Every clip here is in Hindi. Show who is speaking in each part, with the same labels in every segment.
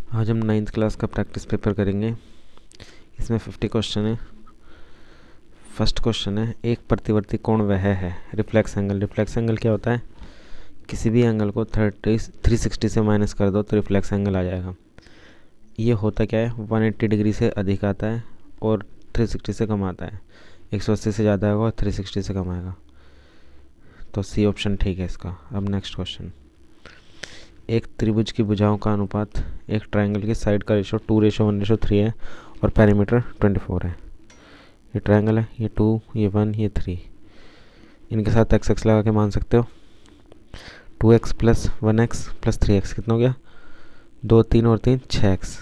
Speaker 1: आज हम 9th क्लास का प्रैक्टिस पेपर करेंगे। इसमें 50 क्वेश्चन है। फर्स्ट क्वेश्चन है, एक प्रतिवर्ती कोण वह है। Reflex angle. रिफ्लेक्स एंगल क्या होता है? किसी भी एंगल को 360 से माइनस कर दो तो रिफ्लेक्स एंगल आ जाएगा। ये होता क्या है? 180 डिग्री से अधिक आता है और 360 से कम आता है। 180 से ज़्यादा होगा और 360 से कम आएगा। तो सी ऑप्शन ठीक है इसका। अब नेक्स्ट क्वेश्चन, एक त्रिभुज की भुजाओं का अनुपात एक ट्रायंगल की साइड का रेशो 2:1:3 है और पेरीमीटर 24 है। ये ट्रायंगल है, ये 2, ये 1, ये 3। इनके साथ एक्स एक्स लगा के मान सकते हो। 2x plus 1x plus 3x कितना हो गया? 2, 3 और 3 6x।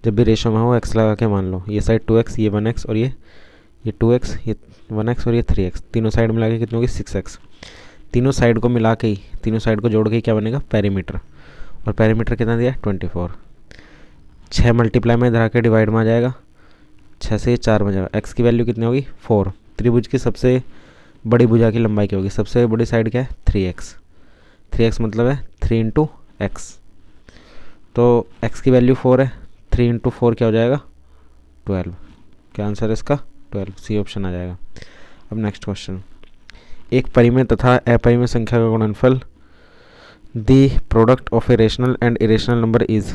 Speaker 1: जब भी रेशो में हो एक्स लगा के मान लो। ये साइड 2x, ये 1x और ये 2x, ये 1x और ये 3x। तीनों साइड मिला के कितना होगी? 6x। तीनों साइड को मिला के ही, तीनों साइड को जोड़ के क्या बनेगा? पेरीमीटर। और पेरीमीटर कितना दिया? 24। 6 मल्टीप्लाई में इधर आके डिवाइड में आ जाएगा। 6 से 4 में जाएगा। एक्स की वैल्यू कितनी होगी? 4। त्रिभुज की सबसे बड़ी भुजा की लंबाई क्या होगी? सबसे बड़ी साइड क्या है? 3x। 3x मतलब है 3 इंटू एक्स। तो x की वैल्यू 4 है। 3 इंटू 4 क्या हो जाएगा? 12। क्या आंसर है इसका? 12। सी ऑप्शन आ जाएगा। अब नेक्स्ट क्वेश्चन, एक परिमेय तथा अपरिमेय संख्या का गुणनफल the product of a rational and irrational number is.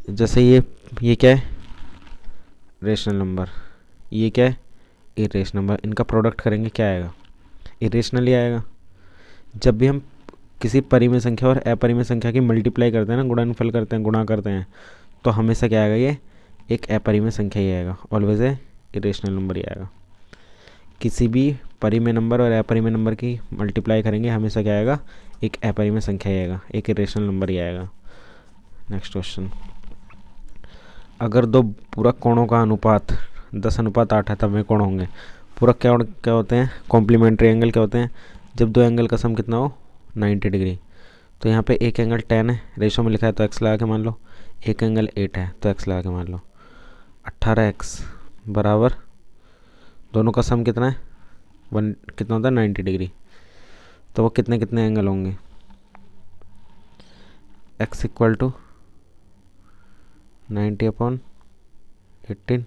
Speaker 1: जैसे ये क्या है? Rational number. ये क्या है? Irrational number. इनका प्रोडक्ट करेंगे क्या आएगा? इरेशनल ही आएगा। जब भी हम किसी परिमेय संख्या और अपरिमेय संख्या की मल्टीप्लाई करते हैं ना, गुणनफल करते हैं, गुणा करते हैं, तो हमेशा क्या आएगा? ये एक अपरिमेय संख्या ही आएगा। ऑलवेज है इरेशनल नंबर ही आएगा। किसी भी परिमेय नंबर और अपरिमेय नंबर की मल्टीप्लाई करेंगे हमेशा क्या आएगा? एक अपरिमेय संख्या ही आएगा, एक इरेशनल नंबर ही आएगा। नेक्स्ट क्वेश्चन, अगर दो पूरक कोणों का अनुपात 10:8 है तब वे कोण होंगे। पूरक क्या होते हैं? कॉम्प्लीमेंट्री एंगल क्या होते हैं? जब दो एंगल का सम कितना हो? 90 डिग्री। तो यहाँ पे एक एंगल 10 है, रेशो में लिखा है तो एक्स लगा के मान लो। एक एंगल 8 है तो एक्स लगा के मान लो। 18x बराबर, दोनों का सम कितना है? 1 कितना होता है? 90 डिग्री। तो वो कितने कितने एंगल होंगे? x equal to 90/18।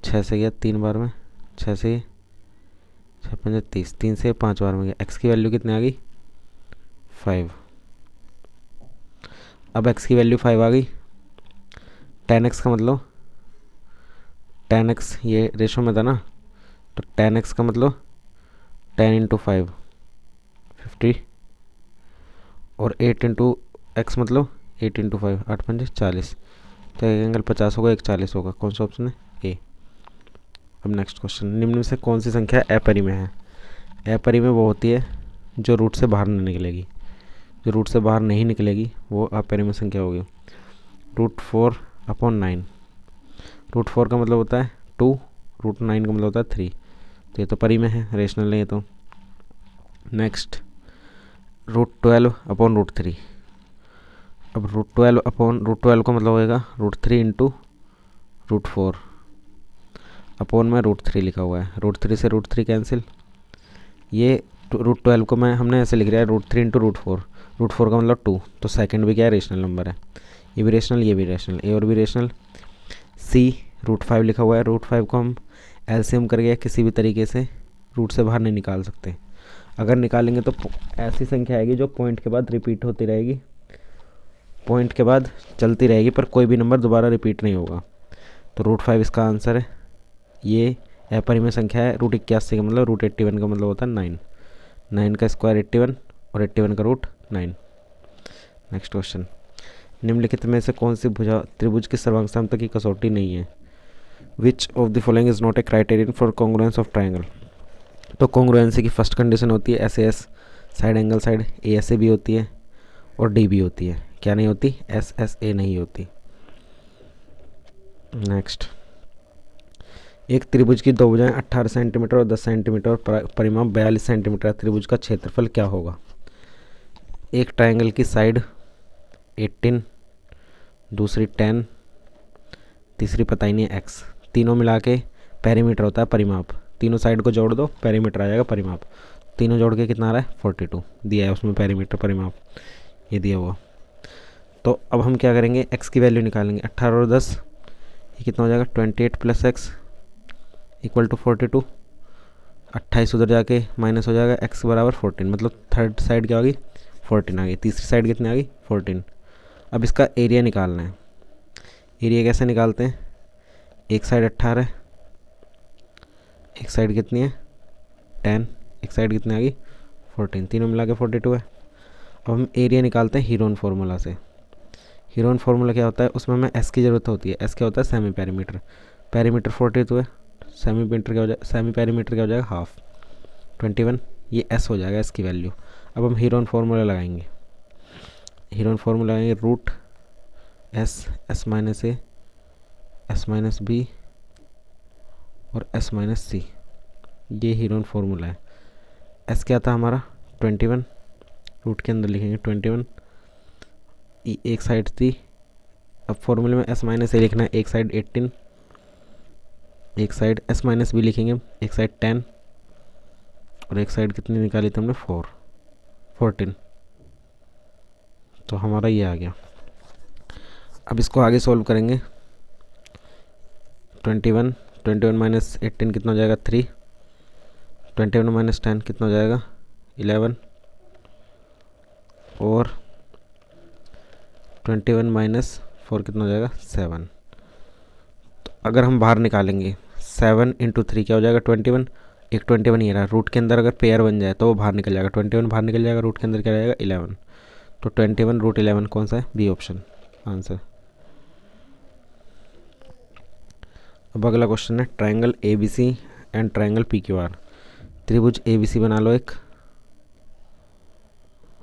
Speaker 1: 6 से गया 3 बार में, 6 से 6 5 30, 3 से 5 बार में गया। x की वैल्यू कितनी आ गई? 5। अब x की वैल्यू 5 आ गई। 10x का मतलब 10x ये रेशो में था ना, तो 10x का मतलब 10 इंटू 5 50 और 8 इंटू एक्स मतलब 8 इंटू 5 8 5 40। तो एक एंगल 50 होगा, एक 40 होगा। कौन सा ऑप्शन है? ए। अब नेक्स्ट क्वेश्चन, निम्न में से कौन सी संख्या अपरिमेय है? अपरिमेय वो होती है जो रूट से बाहर नहीं निकलेगी। जो रूट से बाहर नहीं निकलेगी वो अपरिमेय संख्या होगी। √4/9। √4 का मतलब होता है 2, √9 का मतलब होता है 3। तो ये तो परिमेय है, रेशनल नहीं है। तो नेक्स्ट, √12/√3। अब √12 का मतलब होएगा √3 इंटू √4 अपॉन में √3 लिखा हुआ है। √3 से √3 कैंसिल। ये √12 को हमने ऐसे लिख रहा है √3 इंटू √4। √4 का मतलब 2। तो सेकंड भी क्या है? रेशनल नंबर है। ये भी रेशनल, ये भी रेशनल, ए और भी रेशनल। सी √5 लिखा हुआ है। √5 को हम एलसीएम करके किसी भी तरीके से रूट से बाहर नहीं निकाल सकते। अगर निकालेंगे तो ऐसी संख्या आएगी जो पॉइंट के बाद रिपीट होती रहेगी, पॉइंट के बाद चलती रहेगी, पर कोई भी नंबर दोबारा रिपीट नहीं होगा। तो √5 इसका आंसर है। ये अपरिमेय संख्या है। √81 का मतलब √81 का मतलब होता है 9। 9 का स्क्वायर 81 और 81 का रूट 9। नेक्स्ट क्वेश्चन, निम्नलिखित में से कौन सी भुजा त्रिभुज की सर्वांग समता की कसौटी नहीं है? Which of the following is not a criterion for congruence of triangle. तो कॉन्ग्रुएंसी की फर्स्ट कंडीशन होती है SAS side angle side, ASA भी होती है और D भी होती है। क्या नहीं होती? SSA नहीं होती। नेक्स्ट, एक त्रिभुज की दो भुजाएं 18 सेंटीमीटर और 10 सेंटीमीटर और परिमाप 42 सेंटीमीटर। त्रिभुज का क्षेत्रफल क्या होगा? एक ट्रायंगल की साइड 18, दूसरी 10, तीसरी पता ही नहीं है x। तीनों मिला के पेरीमीटर होता है परिमाप। तीनों साइड को जोड़ दो, पेरीमीटर आ जाएगा परिमाप। तीनों जोड़ के कितना आ रहा है? 42 दिया है उसमें पेरीमीटर परिमाप, ये दिया हुआ। तो अब हम क्या करेंगे, x की वैल्यू निकालेंगे। 18 और 10 ये कितना हो जाएगा, 28 प्लस एक्स इक्वल टू 42। 28 उधर जाके माइनस हो जाएगा, x बराबर 14, मतलब थर्ड साइड क्या होगी 14 आ गई, तीसरी साइड कितनी आ गई 14। अब इसका एरिया निकालना है। एरिया कैसे निकालते हैं, एक साइड 18 है, एक साइड कितनी है 10, एक साइड कितनी आ गई 14, तीनों मिला के 42 है। अब हम एरिया निकालते हैं हीरोन फार्मूला से। हीरोन फार्मूला क्या होता है, उसमें हमें एस की ज़रूरत होती है। एस क्या होता है, सेमी पेरीमीटर। पेरीमीटर 42 है, सेमी पेरीमीटर क्या हो जाएगा हाफ, 21, ये एस हो जाएगा एस की वैल्यू। अब हम हीरोन फार्मूला लगाएंगे। हीरोन फार्मूला लगाएंगे root S minus A, S minus B और एस माइनस सी, ये हीरोन फार्मूला है। एस क्या था हमारा 21, रूट के अंदर लिखेंगे 21, एक साइड थी। अब फॉर्मूले में एस माइनस ए लिखना है, एक साइड 18, एक साइड एस माइनस बी लिखेंगे, एक साइड 10 और एक साइड कितनी निकाली थी हमने 14। तो हमारा ये आ गया। अब इसको आगे सॉल्व करेंगे। 21 माइनस 18 कितना हो जाएगा 3, 21 माइनस 10 कितना हो जाएगा 11 और 21 माइनस 4 कितना हो जाएगा 7। तो अगर हम बाहर निकालेंगे 7 इंटू 3 क्या हो जाएगा 21, एक 21 ये रहा, रूट के अंदर अगर पेयर बन जाए तो वो बाहर निकल जाएगा, 21 बाहर निकल जाएगा, रूट के अंदर क्या रहेगा 11। तो 21 रूट 11 कौन सा है, बी ऑप्शन आंसर। अब अगला क्वेश्चन है triangle A B C and triangle P Q R. त्रिभुज ए बी सी बना लो एक,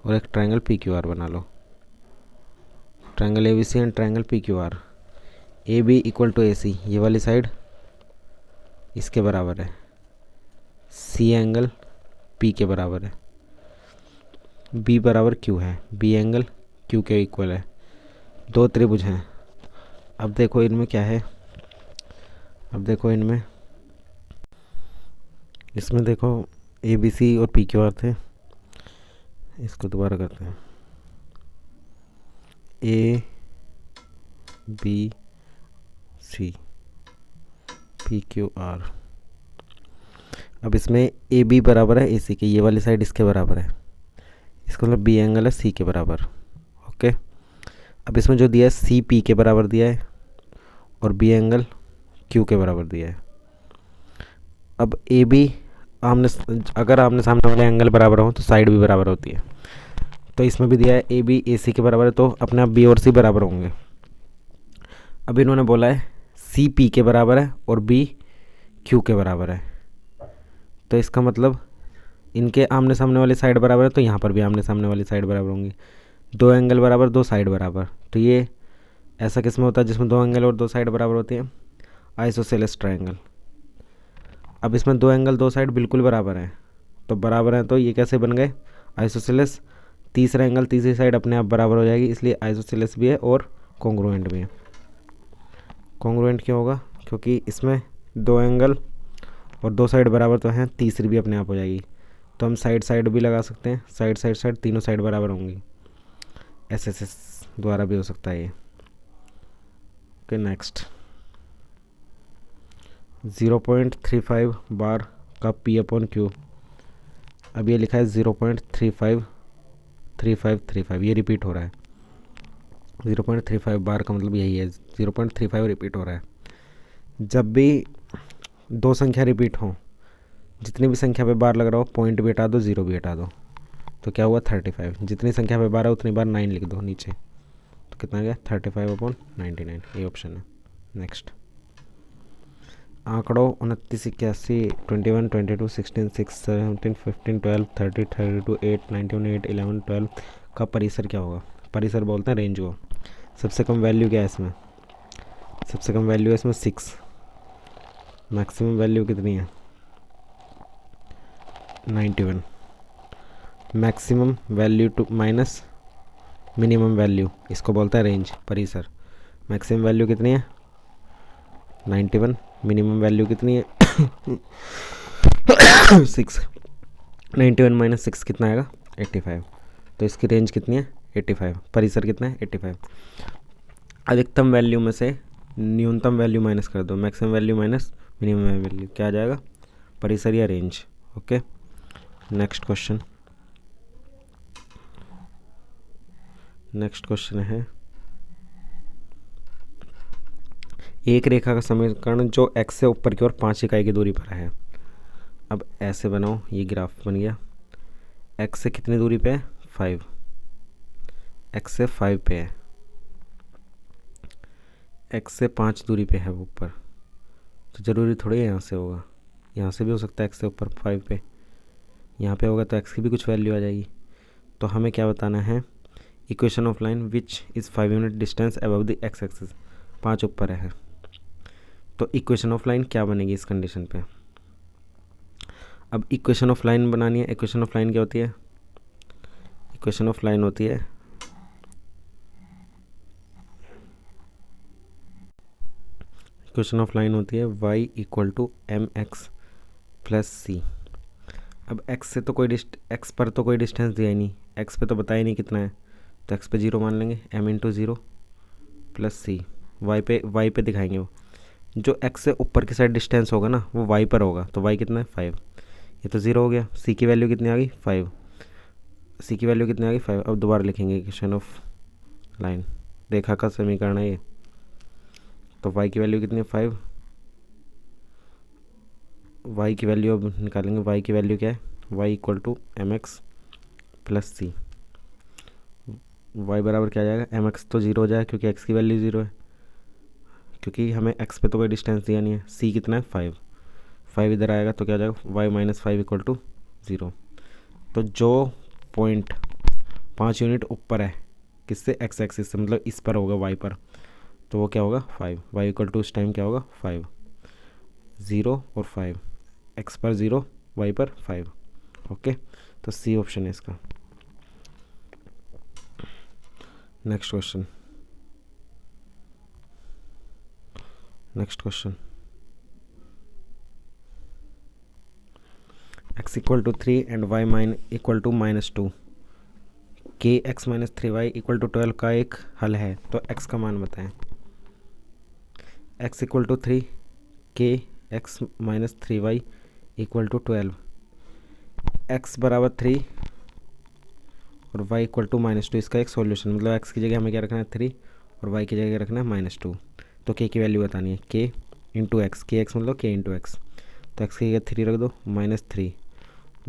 Speaker 1: और एक ट्रायंगल पी क्यू आर बना लो। Triangle A B C and triangle P Q R. A B equal to A C, ये वाली साइड इसके बराबर है, सी एंगल पी के बराबर है, बी बराबर क्यू है, बी एंगल क्यू के इक्वल है। दो त्रिभुज हैं। अब देखो इनमें क्या है, अब देखो इसमें देखो ए बी सी और पी क्यू आर थे। इसको दोबारा करते हैं, A B C P Q R. अब इसमें ए बी बराबर है ए सी के, ये वाली साइड इसके बराबर है, इसका मतलब बी एंगल है सी के बराबर। ओके, अब इसमें जो दिया है सी पी के बराबर दिया है और बी एंगल क्यू के बराबर दिया है। अब ए बी अगर आमने सामने वाले एंगल बराबर हो तो साइड भी बराबर होती है। तो इसमें भी दिया है ए बी ए सी के बराबर है, तो अपने आप बी और सी बराबर होंगे। अब इन्होंने बोला है सी पी के बराबर है और बी क्यू के बराबर है, तो इसका मतलब इनके आमने सामने वाली साइड बराबर है, तो यहाँ पर भी आमने सामने वाली साइड बराबर होंगी। दो एंगल बराबर, दो साइड बराबर, तो ये ऐसा किस में होता है जिसमें दो एंगल और दो साइड बराबर होती है, आइसोसेलेस ट्रायंगल। अब इसमें दो एंगल दो साइड बिल्कुल बराबर हैं, तो बराबर हैं तो ये कैसे बन गए आइसोसेलेस। तीसरा एंगल तीसरी साइड अपने आप बराबर हो जाएगी, इसलिए आइसोसेलेस भी है और कॉन्ग्रुएंट भी है। कॉन्ग्रुएंट क्यों होगा, क्योंकि इसमें दो एंगल और दो साइड बराबर तो हैं, तीसरी भी अपने आप हो जाएगी। तो हम साइड भी लगा सकते हैं, साइड तीनों साइड बराबर होंगी। एस द्वारा भी हो सकता है ये। ओके नेक्स्ट, 0.35 बार का पी अपॉन क्यू। अब ये लिखा है 0.35 ये रिपीट हो रहा है। 0.35 बार का मतलब यही है, 0.35 रिपीट हो रहा है। जब भी दो संख्या रिपीट हो, जितनी भी संख्या पे बार लग रहा हो, पॉइंट भी हटा दो, ज़ीरो भी हटा दो, तो क्या हुआ 35। जितनी संख्या पे बार है उतनी बार 9 लिख दो नीचे, तो कितना आ गया 35/99, ये ऑप्शन है। नेक्स्ट, आंकड़ों 29, 81, 21, 22, 16, 6, 17, 15, 12, 30, 32, 8, 91, 8, 11, 12 का परिसर क्या होगा। परिसर बोलते हैं रेंज को। सबसे कम वैल्यू क्या है इसमें, सबसे कम वैल्यू है इसमें 6। मैक्सिमम वैल्यू कितनी है 91। Maximum value to minus minimum value, इसको बोलता है रेंज, परिसर। मैक्सिमम वैल्यू कितनी है 91, मिनिमम वैल्यू कितनी है 6। 91 माइनस 6 कितना आएगा 85, तो इसकी रेंज कितनी है 85, परिसर कितना है 85। अधिकतम वैल्यू में से न्यूनतम वैल्यू माइनस कर दो, maximum value minus minimum value, क्या आ जाएगा, परिसर या range. Okay, next question. Next question है, एक रेखा का समीकरण जो x से ऊपर की ओर 5 इकाई की दूरी पर है। अब ऐसे बनाओ, ये ग्राफ बन गया, x से कितनी दूरी पे है 5, x से 5 पे है, x से 5 दूरी पे है वो ऊपर, तो ज़रूरी थोड़ी है यहाँ से होगा, यहाँ से भी हो सकता है x से ऊपर 5 पे, यहाँ पे होगा तो x की भी कुछ वैल्यू आ जाएगी। तो हमें क्या बताना है, equation of line which is 5 unit distance above the x axis, 5 ऊपर है, तो इक्वेशन ऑफ लाइन क्या बनेगी इस कंडीशन पे। अब इक्वेशन ऑफ लाइन बनानी है, इक्वेशन ऑफ लाइन क्या होती है, इक्वेशन ऑफ लाइन होती है इक्वेशन ऑफ लाइन होती है y equal to M x plus C. अब x से तो x पर तो कोई डिस्टेंस दिया ही नहीं, x पे तो बताया ही नहीं कितना है, तो x पे 0 मान लेंगे, m into 0 plus c, y पे दिखाएंगे वो, जो x से ऊपर की साइड डिस्टेंस होगा ना वो y पर होगा, तो y कितना है 5, ये तो 0 हो गया। c की वैल्यू कितनी आ गई 5, c की वैल्यू कितनी आ गई 5। अब दोबारा लिखेंगे इक्वेशन ऑफ लाइन, रेखा का समीकरण है ये, तो y की वैल्यू कितनी है 5, y की वैल्यू अब निकालेंगे, y की वैल्यू क्या है, y equal to M x plus c, y बराबर क्या आ जाएगा, एम एक्स तो 0 हो जाएगा क्योंकि x की वैल्यू 0 है, क्योंकि हमें x पे तो कोई डिस्टेंस दिया नहीं है, c कितना है 5, 5 इधर आएगा तो क्या आ जाएगा y माइनस 5 इक्वल टू 0। तो जो पॉइंट 5 यूनिट ऊपर है किससे, x एक्सिस से, मतलब इस पर होगा y पर, तो वो क्या होगा 5, y इक्वल टू उस टाइम क्या होगा 5, 0 और 5, x पर 0 y पर 5। ओके, तो सी ऑप्शन है इसका। Next question, next question, x equal to 3 and y minus equal to -2, k x minus 3y equal to 12 का एक हल है, तो x का मान बताएं। x equal to 3, k x minus 3y equal to 12, x बराबर 3 और y इक्वल टू -2, इसका एक सॉल्यूशन, मतलब x की जगह हमें क्या रखना है 3 और y की जगह रखना है -2, तो k की वैल्यू बतानी है, k इंटू एक्स, के एक्स मतलब k इंटू एक्स, तो x की जगह 3 रख दो, -3,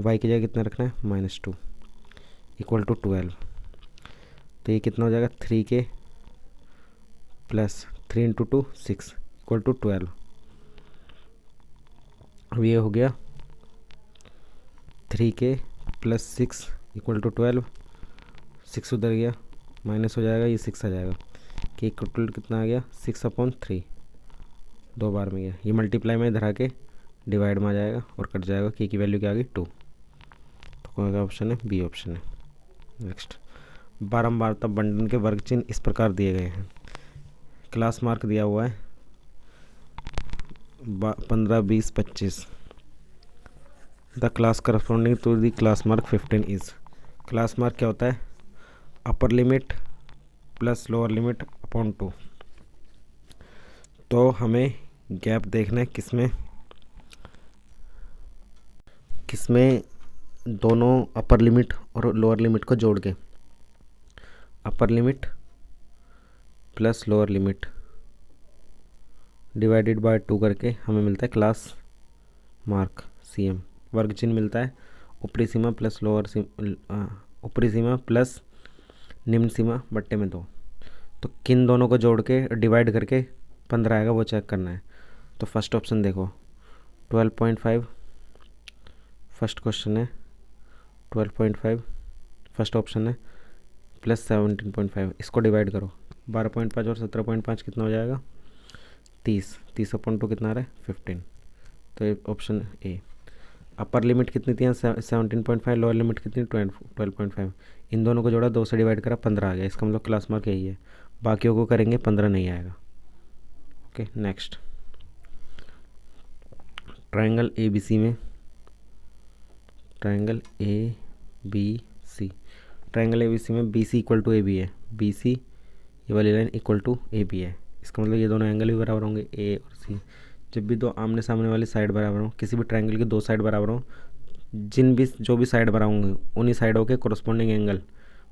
Speaker 1: y की जगह कितना रखना है -2 इक्वल टू 12, तो ये कितना हो जाएगा 3k plus 3 into 2 6 equal to 12। अब ये हो गया 3k प्लस 6 इक्वल टू 12, 6 उधर गया माइनस हो जाएगा, ये 6 आ जाएगा, कि टोटल कितना आ गया 6/3, 2 बार में गया, ये मल्टीप्लाई में इधर आके डिवाइड में आ जाएगा और कट जाएगा, की वैल्यू क्या आ गई 2, तो कौन सा ऑप्शन है, बी ऑप्शन है। नेक्स्ट, बारंबारता बंटन के वर्ग चिन्ह इस प्रकार दिए गए हैं, क्लास मार्क दिया हुआ है 15, 20, 25, the class corresponding to the class mark 15 is, class mark क्या होता है, upper limit plus lower limit upon 2, तो हमें गैप देखना है किसमें, किसमें दोनों अपर लिमिट और लोअर लिमिट को जोड़ के, upper limit plus lower limit divided by 2 करके हमें मिलता है क्लास मार्क CM, वर्ग चिन्ह मिलता है ऊपरी सीमा प्लस ऊपरी सीमा प्लस निम्न सीमा बट्टे में 2, तो किन दोनों को जोड़ के डिवाइड करके 15 आएगा वो चेक करना है। तो फर्स्ट ऑप्शन देखो 12.5, फर्स्ट क्वेश्चन है 12.5, फर्स्ट ऑप्शन है प्लस 17.5, इसको डिवाइड करो, 12.5 और 17.5 कितना हो जाएगा 30, 30/2 कितना आ रहा है 15, तो ये ऑप्शन ए। अपर लिमिट कितनी थी 17.5, लोअर लिमिट कितनी 12.5, इन दोनों को जोड़ा 2 से डिवाइड करा 15 आ गया, इसका मतलब क्लास मार्क यही है, बाकियों को करेंगे 15 नहीं आएगा। ओके, नेक्स्ट, ट्रायंगल ABC में, ट्रायंगल ABC ट्रायंगल ABC में BC इक्वल टू AB है, BC ये वाली लाइन इक्वल टू AB है, इसका मतलब ये दोनों एंगल भी बराबर होंगे A और C। जब भी दो आमने सामने वाली साइड बराबर हों, किसी भी ट्रायंगल की दो साइड बराबर हों, जो भी साइड बराबर होंगे उन्हीं साइडों के कोरस्पॉन्डिंग एंगल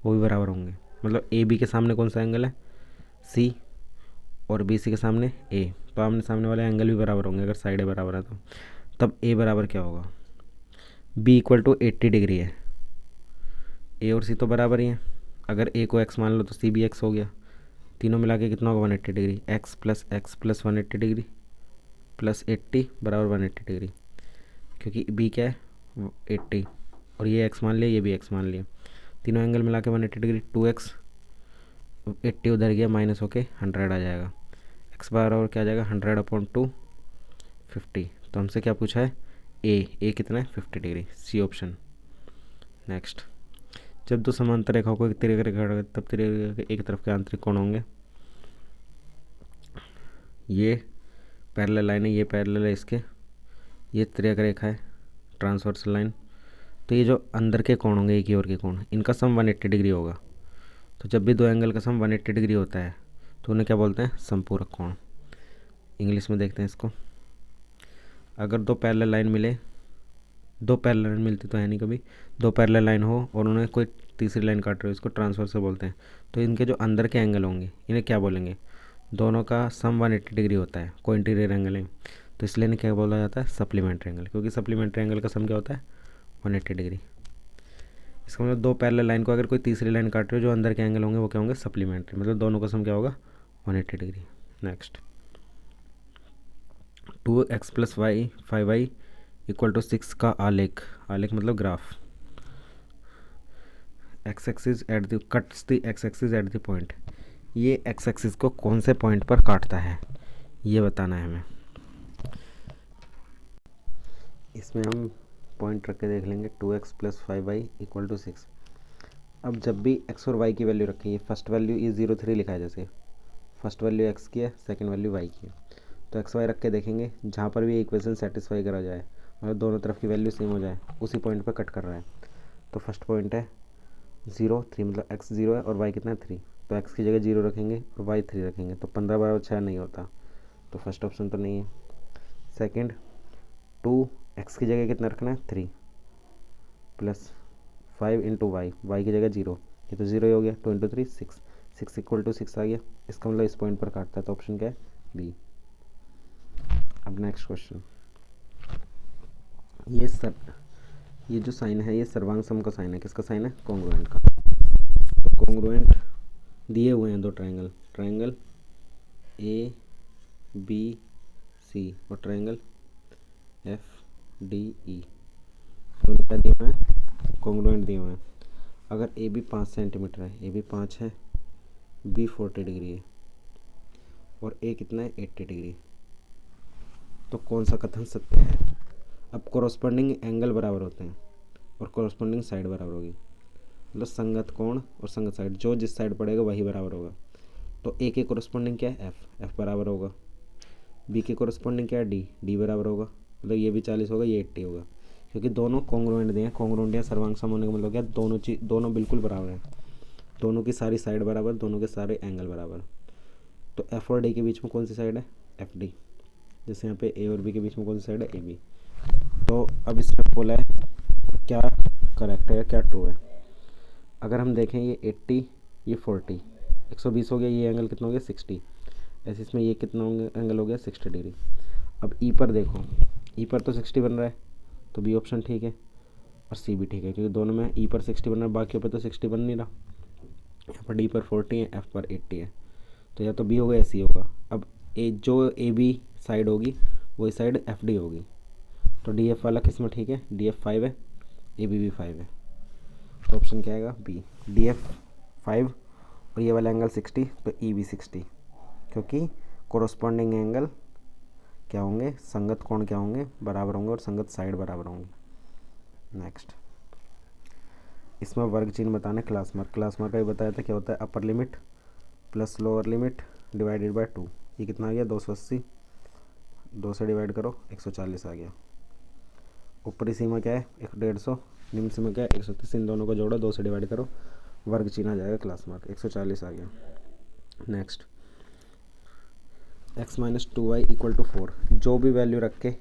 Speaker 1: वो भी बराबर होंगे। मतलब AB के सामने कौन सा एंगल है, C, और BC के सामने A, तो आमने सामने वाले एंगल भी बराबर होंगे अगर साइडें बराबर है तो। तब A बराबर क्या होगा, B इक्वल टू 80 डिग्री है, A और C तो बराबर ही हैं, अगर A को x मान लो तो C भी x हो गया, तीनों मिला के कितना होगा 180 degree, x plus 180 degree plus 80 बराबर 180 डिग्री, क्योंकि B क्या है 80 और ये x मान लिया, ये भी x मान लिया, तीनों एंगल मिला के 180 डिग्री, 2x 80 उधर गया माइनस होके 100 आ जाएगा, x बराबर क्या आ जाएगा 100/2 50। तो हमसे क्या पूछा है, ए कितना है 50 डिग्री, सी ऑप्शन। नेक्स्ट, जब दो समांतर रेखाओं को एक तिरक रेखा तब तिरक के एक तरफ के आंतरिक कोण होंगे, ये पैरेलल लाइन है, ये पैरेलल है इसके, ये तिरक रेखा है ट्रांसवर्सल लाइन, तो ये जो अंदर के कोण होंगे एक ही ओर के कोण, इनका सम 180 डिग्री होगा। तो जब भी दो एंगल का सम 180 डिग्री होता है तो उन्हें क्या बोलते हैं, समपूरक कोण। इंग्लिश में देखते हैं इसको, अगर दो पैरेलल लाइन मिले, दो पैरेलल लाइन मिलती तो है नहीं कभी, दो पैरेलल लाइन हो और उन्हें कोई तीसरी लाइन काट रहे हो, इसको ट्रांसवर्सल बोलते हैं, तो इनके जो अंदर के एंगल होंगे इन्हें क्या बोलेंगे, दोनों का सम 180 डिग्री होता है, कोई इंटीरियर एंगल है, तो इसलिए इन्हें क्या बोला जाता है, सप्लीमेंट्री एंगल, क्योंकि सप्लीमेंट्री एंगल का सम क्या होता है 180 डिग्री। इसका मतलब दो पैरेलल लाइन को अगर कोई तीसरी लाइन काट रहे हो, जो अंदर के एंगल होंगे वो क्या होंगे, सप्लीमेंट्री, मतलब दोनों का सम क्या होगा 180 degree. Next, 2x plus y 5y equal to 6 का आलेख, आलेख मतलब graph, x axis at the cuts the x axis at the point, ये एक्स एक्सिस को कौन से पॉइंट पर काटता है ये बताना है हमें। इसमें हम पॉइंट रख के देख लेंगे, 2x plus 5y equal to 6। अब जब भी x और y की वैल्यू रखेंगे, फर्स्ट वैल्यू ये 0 3 लिखा है, जैसे फर्स्ट वैल्यू x की है, सेकंड वैल्यू y की है, तो x y रख के देखेंगे, जहाँ पर भी इक्वेशन सेटिस्फाई करा जाए और दोनों तरफ की वैल्यू सेम हो जाए, उसी पॉइंट पर कट कर रहा है। तो फर्स्ट पॉइंट है 0 3, मतलब x 0 है और y कितना है 3, तो x की जगह 0 रखेंगे और y 3 रखेंगे, तो 15 बराबर 6 नहीं होता, तो फर्स्ट ऑप्शन तो नहीं है। सेकंड, 2x की जगह कितना रखना है 3 प्लस 5 इंटू वाई की जगह 0, ये तो 0 ही हो गया, 2 इंटू 3 6, 6 इक्वल टू 6 आ गया, इसका मतलब इस पॉइंट पर काटता है, तो ऑप्शन क्या है बी। अब नेक्स्ट क्वेश्चन, ये जो साइन है ये सर्वांग सम का साइन है, किसका साइन है, कॉन्ग्रुएंट का। तो कॉन्ग्रुएंट दिए हुए हैं दो ट्रायंगल, ट्रायंगल ABC और ट्रायंगल FDE, दोनों क्या दिए हुए हैं, कॉन्ग्रुएंट दिए हुए हैं। अगर AB 5 सेंटीमीटर है, AB 5 है, B 40 डिग्री है और A कितना है 80 डिग्री, तो कौन सा कथन सत्य है। अब कोरस्पॉन्डिंग एंगल बराबर होते हैं और कोरस्पॉन्डिंग साइड बराबर होगी, मतलब संगत कोण और संगत साइड, जो जिस साइड पड़ेगा वही बराबर होगा। तो ए के कोरस्पॉन्डिंग क्या है एफ बराबर होगा, बी के कोरस्पॉन्डिंग क्या है डी बराबर होगा, मतलब ये भी 40 होगा, ये 80 होगा, क्योंकि दोनों कॉन्ग्रुएंट दिए हैं। कॉन्ग्रुएंट या सर्वांग सम होने का मतलब क्या, दोनों बिल्कुल बराबर हैं, दोनों की सारी साइड बराबर, दोनों के सारे एंगल बराबर। तो एफ और डी के बीच में कौन सी साइड है, एफ डी, जैसे यहाँ पे ए और बी के बीच में कौन सी साइड है, ए बी। तो अब इसमें बोला है क्या करेक्ट है या क्या ट्रू है। अगर हम देखें ये 80, ये 40, 120 हो गया, ये एंगल कितना हो गया 60, ऐसे इसमें ये कितना एंगल हो गया 60 डिग्री। अब ई पर देखो, ई पर तो 60 बन रहा है, तो बी ऑप्शन ठीक है और सी भी ठीक है, क्योंकि दोनों में ई पर 60 बन रहा है, बाकियों पर तो 60 बन नहीं रहा। यहाँ पर डी पर 40 है, एफ पर 80 है, तो या तो बी होगा या सी होगा। अब जो ए बी साइड होगी वही साइड एफ डी होगी, तो डी एफ वाला किस में ठीक है, डी एफ 5 है, ए बी भी 5 है, तो ऑप्शन क्या आएगा बी, डी एफ 5 और ये वाला एंगल 60, तो ई भी 60, क्योंकि कोरस्पॉन्डिंग एंगल क्या होंगे, संगत कोण क्या होंगे, बराबर होंगे और संगत साइड बराबर होंगे। नेक्स्ट, इसमें वर्ग चिन्ह बताना, क्लास मार्क का भी बताया था क्या होता है, upper limit plus lower limit divided by 2, ये कितना आ गया 280, 2 से डिवाइड करो 140 आ गया। ऊपरी सीमा क्या है 150, निम्न सीमा क्या है 130, इन दोनों को जोड़ो 2 से डिवाइड करो वर्ग चिन्ह आ जाएगा क्लास मार्क, 140 आ गया। Next, x minus 2y equal to 4, जो भी वैल्यू रख के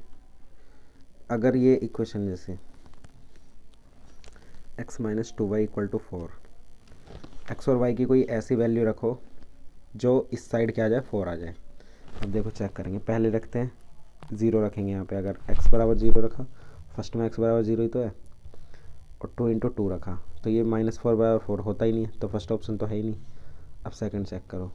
Speaker 1: अगर ये इक्वेशन जैसे x minus 2y equal to 4, x और वाई की कोई ऐसी वैल्यू रखो जो इस साइड क्या आ जाए 4 आ जाए। अब देखो चेक करेंगे, पहले रखते हैं 0 रखेंगे यहाँ पे। अगर x बराबर 0 रखा, फर्स्ट में x बराबर 0 ही तो है, और 2 इंटू 2 रखा तो ये -4 बराबर 4 होता ही नहीं है, तो फर्स्ट ऑप्शन तो है ही नहीं। अब सेकंड चेक करो,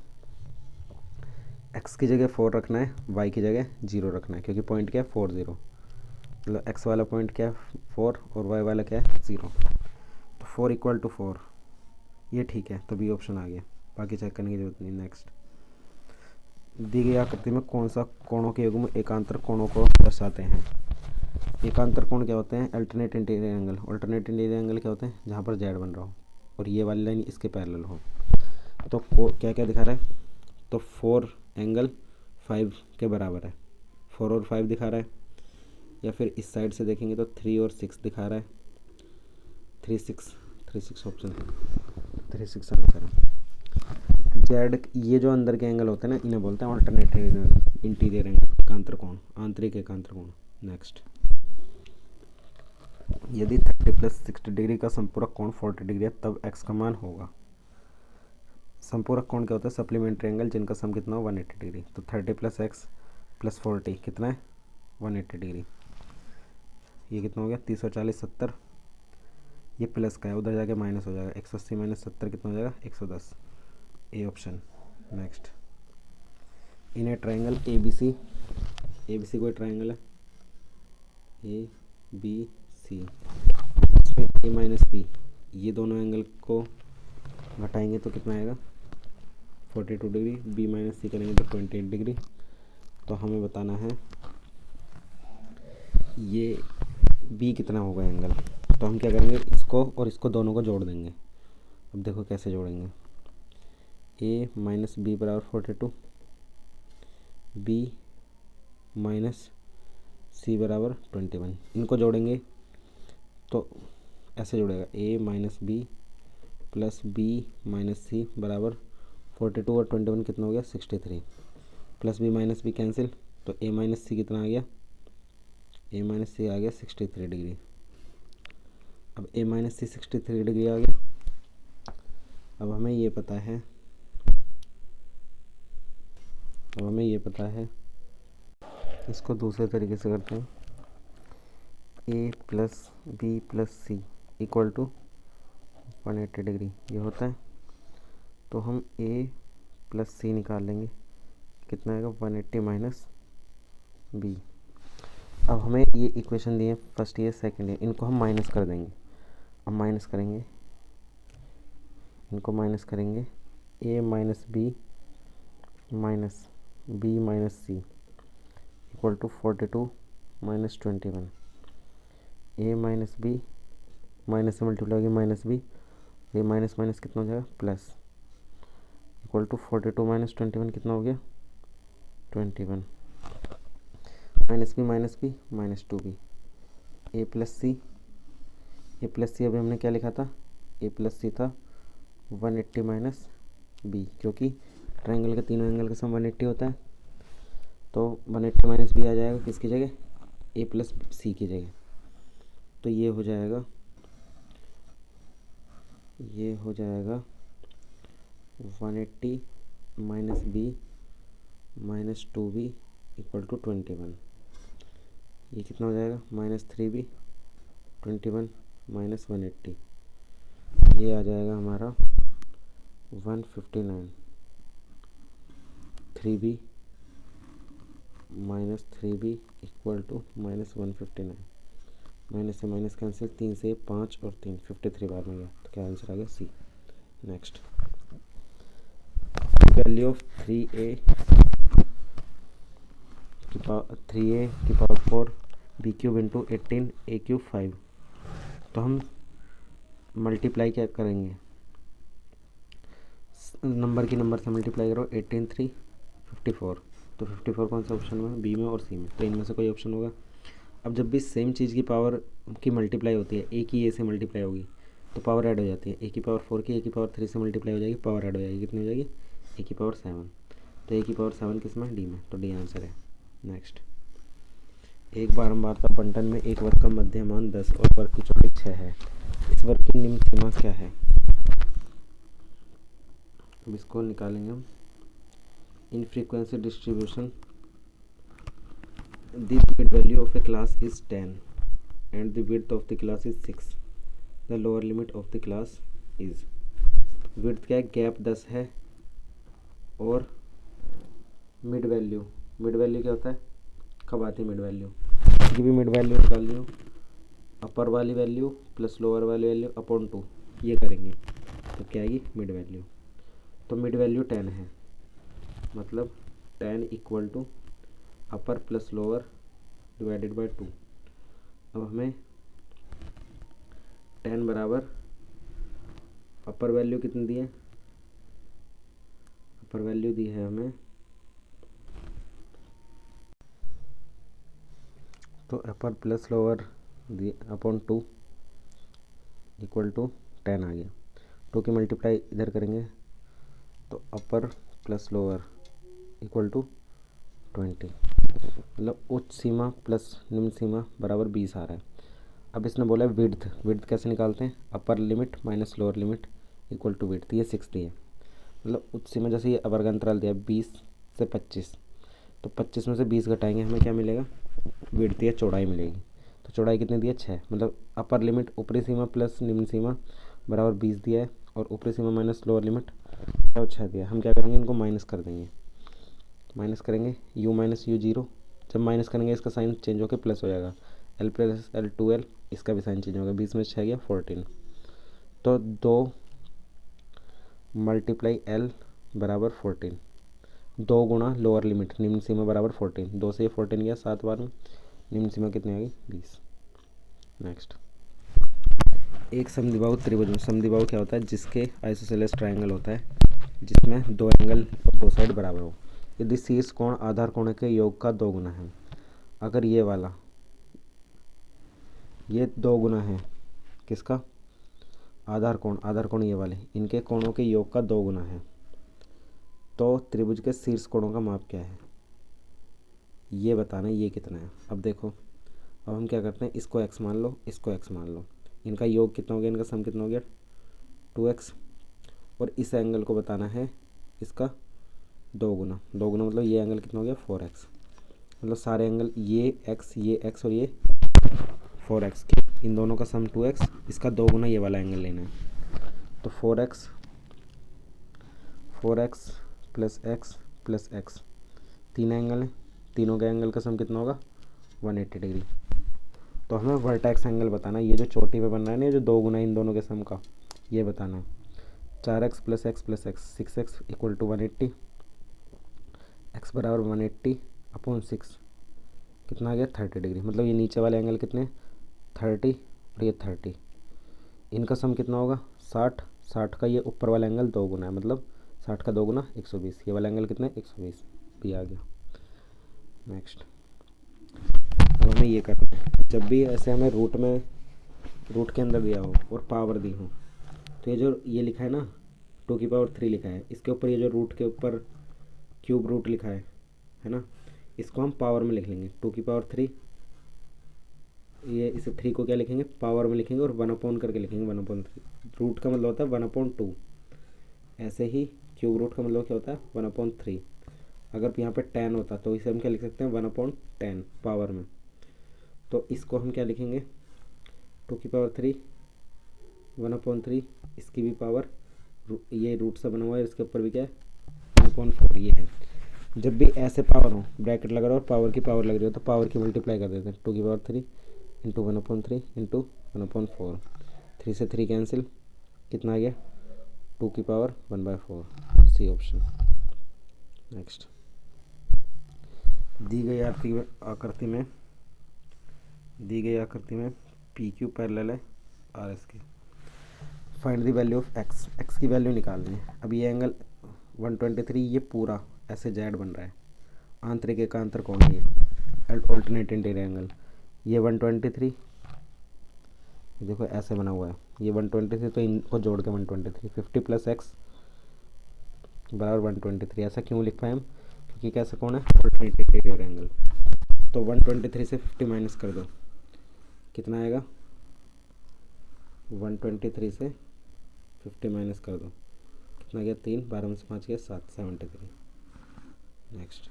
Speaker 1: x की जगह 4 रखना है, y की जगह 0 रखना है, क्योंकि पॉइंट क्या है 4 0, मतलब x वाला पॉइंट क्या है 4 और y वाला क्या है 0, तो 4 इक्वल टू 4, ये ठीक है, तो बी ऑप्शन आ गया, बाकी चेक करने की जरूरत नहीं। नेक्स्ट, दी गई आकृति में कौन सा कोणों के युग्म एकांतर कोणों को दर्शाते हैं। एकांतर कोण क्या होते हैं, alternate interior angle. Alternate interior angle क्या होते हैं, जहाँ पर जेड बन रहा हो और ये वाली लाइन इसके पैरेलल हो। तो क्या क्या दिखा रहा है, तो 4 एंगल 5 के बराबर है, 4 और 5 दिखा रहा है, या फिर इस साइड से देखेंगे तो 3 और 6 दिखा रहा है, 3 6 ऑप्शन 3 6 आंसर है। जेड, ये जो अंदर के एंगल होते हैं ना, इन्हें बोलते हैं अल्टरनेट इंटीरियर एंगल, एकांतर कोण, आंतरिक एकांतर कोण। नेक्स्ट, यदि 30 प्लस 60 डिग्री का संपूरक कोण 40 डिग्री है तब x का मान होगा। संपूरक कोण क्या होता है, सप्लीमेंट्री एंगल जिनका सम कितना हो 180 डिग्री। तो 30 प्लस x प्लस 40 कितना है 180 डिग्री, ये कितना हो गया 340 70, ये प्लस का है, उधर जाके माइनस हो जाएगा, 180 माइनस 70 कितना हो जाएगा 110, A option. Next, in a triangle A B C कोई ट्राइंगल है ए बी सी, इसमें ए माइनस बी, ये दोनों एंगल को घटाएंगे तो कितना आएगा 42 डिग्री, बी माइनस सी करेंगे तो 28 डिग्री। तो हमें बताना है ये बी कितना होगा एंगल, तो हम क्या करेंगे, इसको और इसको दोनों को जोड़ देंगे। अब देखो कैसे जोड़ेंगे, ए माइनस बी बराबर 42, बी माइनस सी बराबर 21, इनको जोड़ेंगे तो ऐसे जुड़ेगा, A minus B plus B minus C बराबर 42 और 21 कितना हो गया 63, plus B minus B cancel, तो ए माइनस सी कितना आ गया, ए माइनस सी आ गया 63 डिग्री। अब ए माइनस सी 63 डिग्री आ गया। अब हमें ये पता है, इसको दूसरे तरीके से करते हैं, A plus B plus C equal to 180 degree ये होता है, तो हम ए प्लस सी निकाल लेंगे, कितना आएगा 180 माइनस बी। अब हमें ये इक्वेशन दी है फर्स्ट ईयर सेकंड ईयर, इनको हम माइनस कर देंगे। अब माइनस करेंगे, इनको माइनस करेंगे, A minus B minus B minus C equal to 42 minus 21, A minus B minus से मल्टीप्लाई होगी माइनस बी, ये माइनस माइनस कितना हो जाएगा प्लस, इक्वल टू 42 माइनस 21 कितना हो गया 21, माइनस बी माइनस 2b, ए प्लस सी अभी हमने क्या लिखा था, ए प्लस सी था 180 माइनस बी, क्योंकि ट्रायंगल के तीनों एंगल का सम 180 होता है, तो 180 माइनस बी आ जाएगा किसकी जगह, ए प्लस सी की जगह। तो ये हो जाएगा 180 minus B minus 2b equal to 21, ये कितना हो जाएगा -3b 21 माइनस 180, ये आ जाएगा हमारा 159, 3b minus 3b equal to -159, minus से माइनस कैंसिल, 3 से 5 और 3 53 बार में गया, तो क्या आंसर आ गया सी। नेक्स्ट, वैल्यू ऑफ 3a की पावर 4 बी क्यूब इंटू 18 ए क्यूब 5, तो हम मल्टीप्लाई क्या करेंगे, नंबर से मल्टीप्लाई करो, 18 3 54, तो 54 कौन सा ऑप्शन में, बी में और सी में, तो इनमें से कोई ऑप्शन होगा। अब जब भी सेम चीज़ की पावर की मल्टीप्लाई होती है, ए की ए से मल्टीप्लाई होगी, तो पावर ऐड हो जाती है, ए की पावर 4 की ए की पावर 3 से मल्टीप्लाई हो जाएगी, पावर ऐड हो जाएगी, कितनी हो जाएगी ए की पावर 7। तो ए की पावर 7 किस में, डी में, तो डी आंसर है। नेक्स्ट, एक बारंबारता बंटन में एक वर्ग का मध्यमान 10 और वर्ग की चौड़ाई 6 है, इस वर्ग की निम्न सीमा क्या है। अब इसको निकालेंगे हम। In frequency distribution the mid value of A class is 10 and the width of the class is 6, the lower limit of the class is. Width क्या है, गैप 10 है, और मिड वैल्यू क्या होता है, कब आती है मिड वैल्यू, इसकी भी मिड वैल्यू निकाल ली हो, अपर वाली वैल्यू प्लस लोअर वाली वैल्यू अपॉन 2, ये करेंगे तो क्या आएगी मिड वैल्यू। तो मिड वैल्यू 10 है, मतलब 10 equal to upper plus lower divided by 2। अब हमें 10 बराबर अपर वैल्यू कितनी दी है, अपर वैल्यू दी है हमें, तो अपर प्लस लोअर दी अपॉन 2 इक्वल टू 10 आ गया। 2 की मल्टीप्लाई इधर करेंगे तो upper plus lower equal to 20, मतलब उच्च सीमा प्लस निम्न सीमा बराबर 20 आ रहा है। अब इसने बोला है विड्थ कैसे निकालते हैं, upper limit minus lower limit equal to width, ये 6 दी है, मतलब उच्च सीमा जैसे ये वर्ग अंतराल दिया 20 से 25, तो 25 में से 20 घटाएंगे हमें क्या मिलेगा, विड्थ या चौड़ाई मिलेगी। तो चौड़ाई कितनी दी है 6, मतलब अपर लिमिट ऊपरी सीमा प्लस निम्न सीमा बराबर 20 दिया है, और ऊपरी सीमा माइनस लोअर लिमिट 6 दिया है। हम क्या करेंगे, इनको माइनस कर देंगे, माइनस करेंगे u माइनस यू 0, जब माइनस करेंगे इसका साइन चेंज होकर प्लस हो जाएगा, l प्लस l 2l, इसका भी साइन चेंज होगा, 20 में 6 गया 14, तो 2 मल्टीप्लाई l बराबर 14, 2 गुणा लोअर लिमिट निम्न सीमा बराबर 14, 2 से ये 14 गया 7 बार में, निम्न सीमा कितनी आ गई 20। नेक्स्ट, एक समद्विबाहु त्रिभुज में, समद्विबाहु क्या होता है, जिसके आइसोसेलेस ट्रायंगल होता है जिसमें दो एंगल और दो साइड बराबर हो, यदि शीर्ष कोण आधार कोण के योग का 2 गुना है। अगर ये वाला ये 2 गुना है किसका, आधार कोण ये वाले, इनके कोणों के योग का 2 गुना है, तो त्रिभुज के शीर्ष कोणों का माप क्या है, ये बताना है, ये कितना है। अब देखो, अब हम क्या करते हैं, इसको x मान लो, इसको x मान लो, इनका योग कितना हो गया, इनका सम कितना हो गया 2x, और इस एंगल को बताना है इसका 2 गुना मतलब ये एंगल कितना हो गया 4x, मतलब सारे एंगल ये x और ये 4x के, इन दोनों का सम 2x, इसका 2 गुना ये वाला एंगल लेना है। तो 4x प्लस x, 3 एंगल हैं, तीनों के एंगल का सम कितना होगा 180 डिग्री। तो हमें वर्टेक्स एंगल बताना है, ये जो चोटी पे बन रहा है ना, ये जो 2 गुना इन दोनों के सम का, ये बताना है। 4x plus x 6x equal to 180, x बराबर 180 अपॉन 6 कितना आ गया 30 डिग्री, मतलब ये नीचे वाले एंगल कितने 30 और ये 30, इनका सम कितना होगा 60 का ये ऊपर वाला एंगल 2 गुना है, मतलब 60 का 2 गुना 120, ये वाला एंगल कितना है 120, भी आ गया। नेक्स्ट, अब हमें ये करना है, जब भी ऐसे हमें रूट के अंदर दिया हो और पावर दी हो, तो ये जो ये लिखा है ना 2 की पावर 3 लिखा है, इसके ऊपर ये जो रूट के ऊपर क्यूब रूट लिखा है ना, इसको हम पावर में लिख लेंगे, 2 की पावर 3, ये इसे 3 को क्या लिखेंगे पावर में लिखेंगे, और 1/, करके लिखेंगे 1/3। रूट का मतलब होता है 1/2, ऐसे ही क्यूब रूट का मतलब क्या होता है 1/3। अगर यहाँ पे 10 होता तो इसे हम क्या लिख सकते हैं 1/10 पावर में, तो इसको हम क्या लिखेंगे 2 की पावर 3 1/3, इसकी भी पावर, ये रूट से बना हुआ है, इसके ऊपर भी क्या है 1/4, ये है। जब भी ऐसे पावर हो, ब्रैकेट लगा रहा हो और पावर की पावर लग रही हो, तो पावर की मल्टीप्लाई कर देते हैं, 2 की पावर 3 इंटू 1/3 इंटू 1/4, 3 से 3 कैंसिल, कितना आ गया 2 की पावर 1/4, सी ऑप्शन। नेक्स्ट, दी गई आकृति में पी क्यू पैरेलल है आर एस के, find the value of x की वैल्यू निकालनी है। अब ये एंगल 123, ये पूरा ऐसे जेड बन रहा है, आंतरिक एकांतर कोण है ये, अल्टरनेट इंटीरियर एंगल, ये 123, ये देखो ऐसे बना हुआ है, ये 123, तो इनको जोड़ के 123, 50 प्लस एक्स बराबर 123। ऐसा क्यों लिख पाए हम, क्योंकि कैसे कौन है, अल्टरनेटिव एंगल। तो 123 से 50 माइनस कर दो, कितना आएगा, 123 से 50 माइनस कर दो, कितना गया 3, 12 में से 5 गया 7, 73। नेक्स्ट,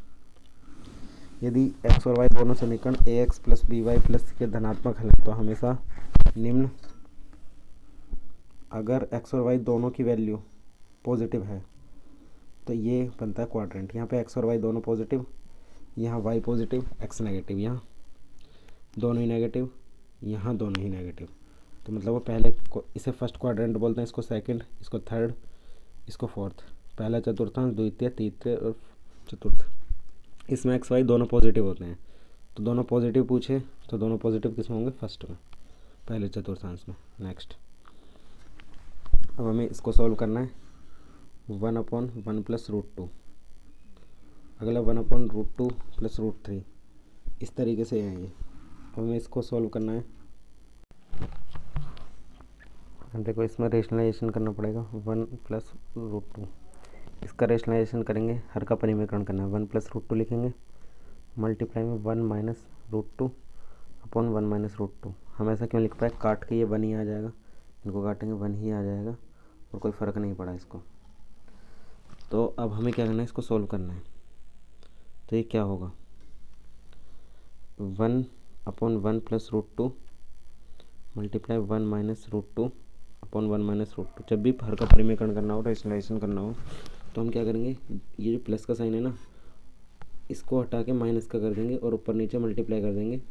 Speaker 1: यदि एक्स और वाई दोनों समीकरण A X plus B Y plus के धनात्मक हल हैं तो हमेशा निम्न, अगर एक्स और वाई दोनों की वैल्यू पॉजिटिव है तो ये बनता है क्वाड्रेंट। यहाँ पे एक्स और वाई दोनों पॉजिटिव, यहाँ वाई पॉजिटिव एक्स नेगेटिव, यहाँ दोनों ही नेगेटिव, यहाँ दोनों ही नेगेटिव, तो मतलब वो पहले इसे फर्स्ट क्वाड्रेंट बोलते हैं, इसको सेकंड, इसको थर्ड, इसको फोर्थ। पहला चतुर्थांश, द्वितीय, तृतीय और चतुर्थ। इसमें एक्स वाई दोनों पॉजिटिव होते हैं, तो दोनों पॉजिटिव पूछे तो दोनों पॉजिटिव किस में होंगे, फर्स्ट में, पहले चतुर्थांश में। नेक्स्ट, अब हमें इसको सॉल्व करना है। 1/1 प्लस √2, अगला 1/√2 प्लस √3, इस तरीके से है ये। अब हमें इसको सॉल्व करना है। देखो इसमें रेशनलाइजेशन करना पड़ेगा, 1 प्लस √2, इसका रेशनलाइजेशन करेंगे, हर का परिमीकरण करना है। 1 प्लस √2 लिखेंगे, मल्टीप्लाई में 1 माइनस √2 अपॉन 1 माइनस √2। हम ऐसा क्यों लिख पाए, काट के ये 1 ही आ जाएगा, इनको काटेंगे 1 ही आ जाएगा और कोई फ़र्क नहीं पड़ा इसको। तो अब हमें क्या करना है, इसको सोल्व करना है। तो ये क्या होगा, 1/1 plus √2 multiply 1 minus √2 upon 1 minus √2। जब भी हर का परिमीकरण करना हो, रेशनलाइजेशन करना हो, तो हम क्या करेंगे, ये जो प्लस का साइन है ना, इसको हटा के माइनस का कर देंगे और ऊपर नीचे मल्टीप्लाई कर देंगे।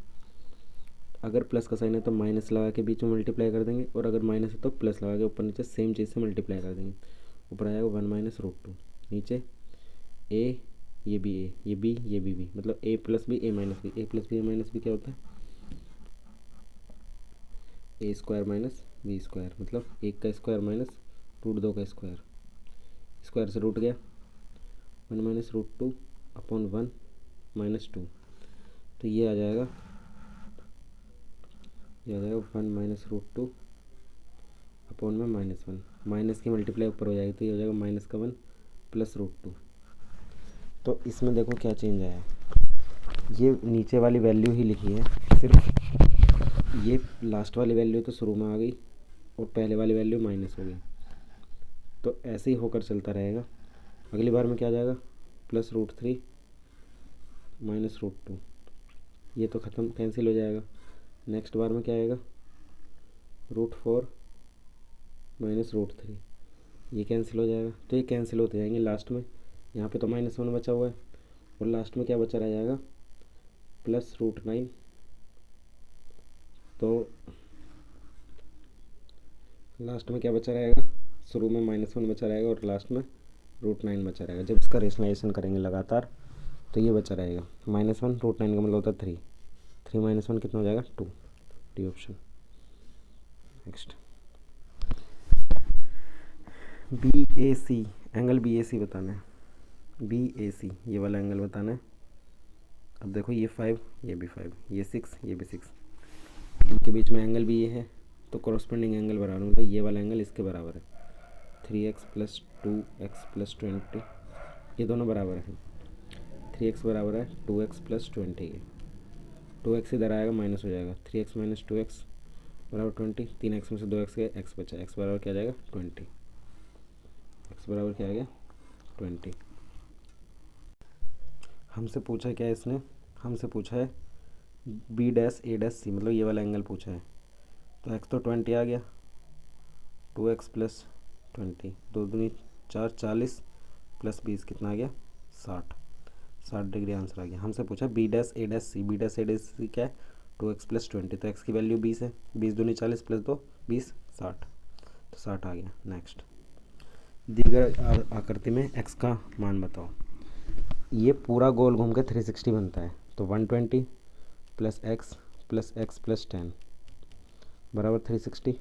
Speaker 1: अगर प्लस का साइन है तो माइनस लगा के बीच में मल्टीप्लाई कर देंगे, और अगर माइनस है तो प्लस लगा के ऊपर नीचे सेम चीज़ से मल्टीप्लाई कर देंगे। ऊपर आएगा 1 माइनस √2, नीचे ए, ये भी ए, ये बी, ये भी, मतलब ए प्लस बी, ए माइनस बी। ए प्लस बी, ए माइनस बी क्या होता है, ए स्क्वायर माइनस बी स्क्वायर, मतलब 1 का स्क्वायर माइनस √2 का स्क्वायर, स्क्वायर से रूट गया, 1 माइनस √2 अपॉन 1 माइनस 2, तो ये आ जाएगा, ये आ जाएगा 1 माइनस √2 अपॉन में -1, माइनस की मल्टीप्लाई ऊपर हो जाएगी, तो ये हो जाएगा -1 प्लस √2। तो इसमें देखो क्या चेंज आया है, ये नीचे वाली वैल्यू ही लिखी है, सिर्फ ये लास्ट वाली वैल्यू तो शुरू में आ गई और पहले वाली वैल्यू माइनस हो गई। तो ऐसे ही होकर चलता रहेगा। अगली बार में क्या आ जाएगा, प्लस √3 माइनस √2, ये तो ख़त्म, कैंसिल हो जाएगा। नेक्स्ट बार में क्या आएगा, √4 माइनस √3, ये कैंसिल हो जाएगा। तो ये कैंसिल होते जाएंगे लास्ट में। यहाँ पे तो -1 बचा हुआ है और लास्ट में क्या बचा रह जाएगा, प्लस √9। तो लास्ट में क्या बचा रहेगा, शुरू में -1 बचा रहेगा और लास्ट में √9 बचा रहेगा। जब इसका रेशनलाइजेशन करेंगे लगातार तो ये बचा रहेगा, -1 √9 का मतलब होता है 3, 3 माइनस 1 कितना हो जाएगा, 2, D option. Next, BAC, angle BAC बताना है, BAC ये वाला एंगल बताना है। अब देखो ये 5, ये भी 5, ये 6, ये भी 6, इनके बीच में एंगल भी ये है, तो कॉरस्पॉन्डिंग एंगल बराबर, मतलब ये वाला एंगल इसके बराबर है, 3x प्लस 2x प्लस 20, ये दोनों बराबर है। 3x बराबर है 2x प्लस 20 के, 2x इधर आएगा माइनस हो जाएगा, 3x माइनस 2x बराबर 20, 3x में से 2x गए, x बचा, x बराबर क्या आ जाएगा 20, x बराबर क्या आ गया 20। हमसे पूछा क्या है इसने, हमसे पूछा है B', A', C, मतलब ये वाला एंगल पूछा है। तो x तो 20 आ गया, 2x प्लस 20, 2 दूनी 4, 40 प्लस 20 कितना आ गया 60, 60 डिग्री आंसर आ गया। हमसे पूछा B', A', C क्या है, 2x प्लस 20, तो x की वैल्यू 20 है, 20 दूनी 40 प्लस 2 20, 60, तो 60 आ गया। नेक्स्ट, दी गई आकृति में x का मान बताओ। ये पूरा गोल घूम के 360 बनता है, तो 120 प्लस x प्लस 10 बराबर 360,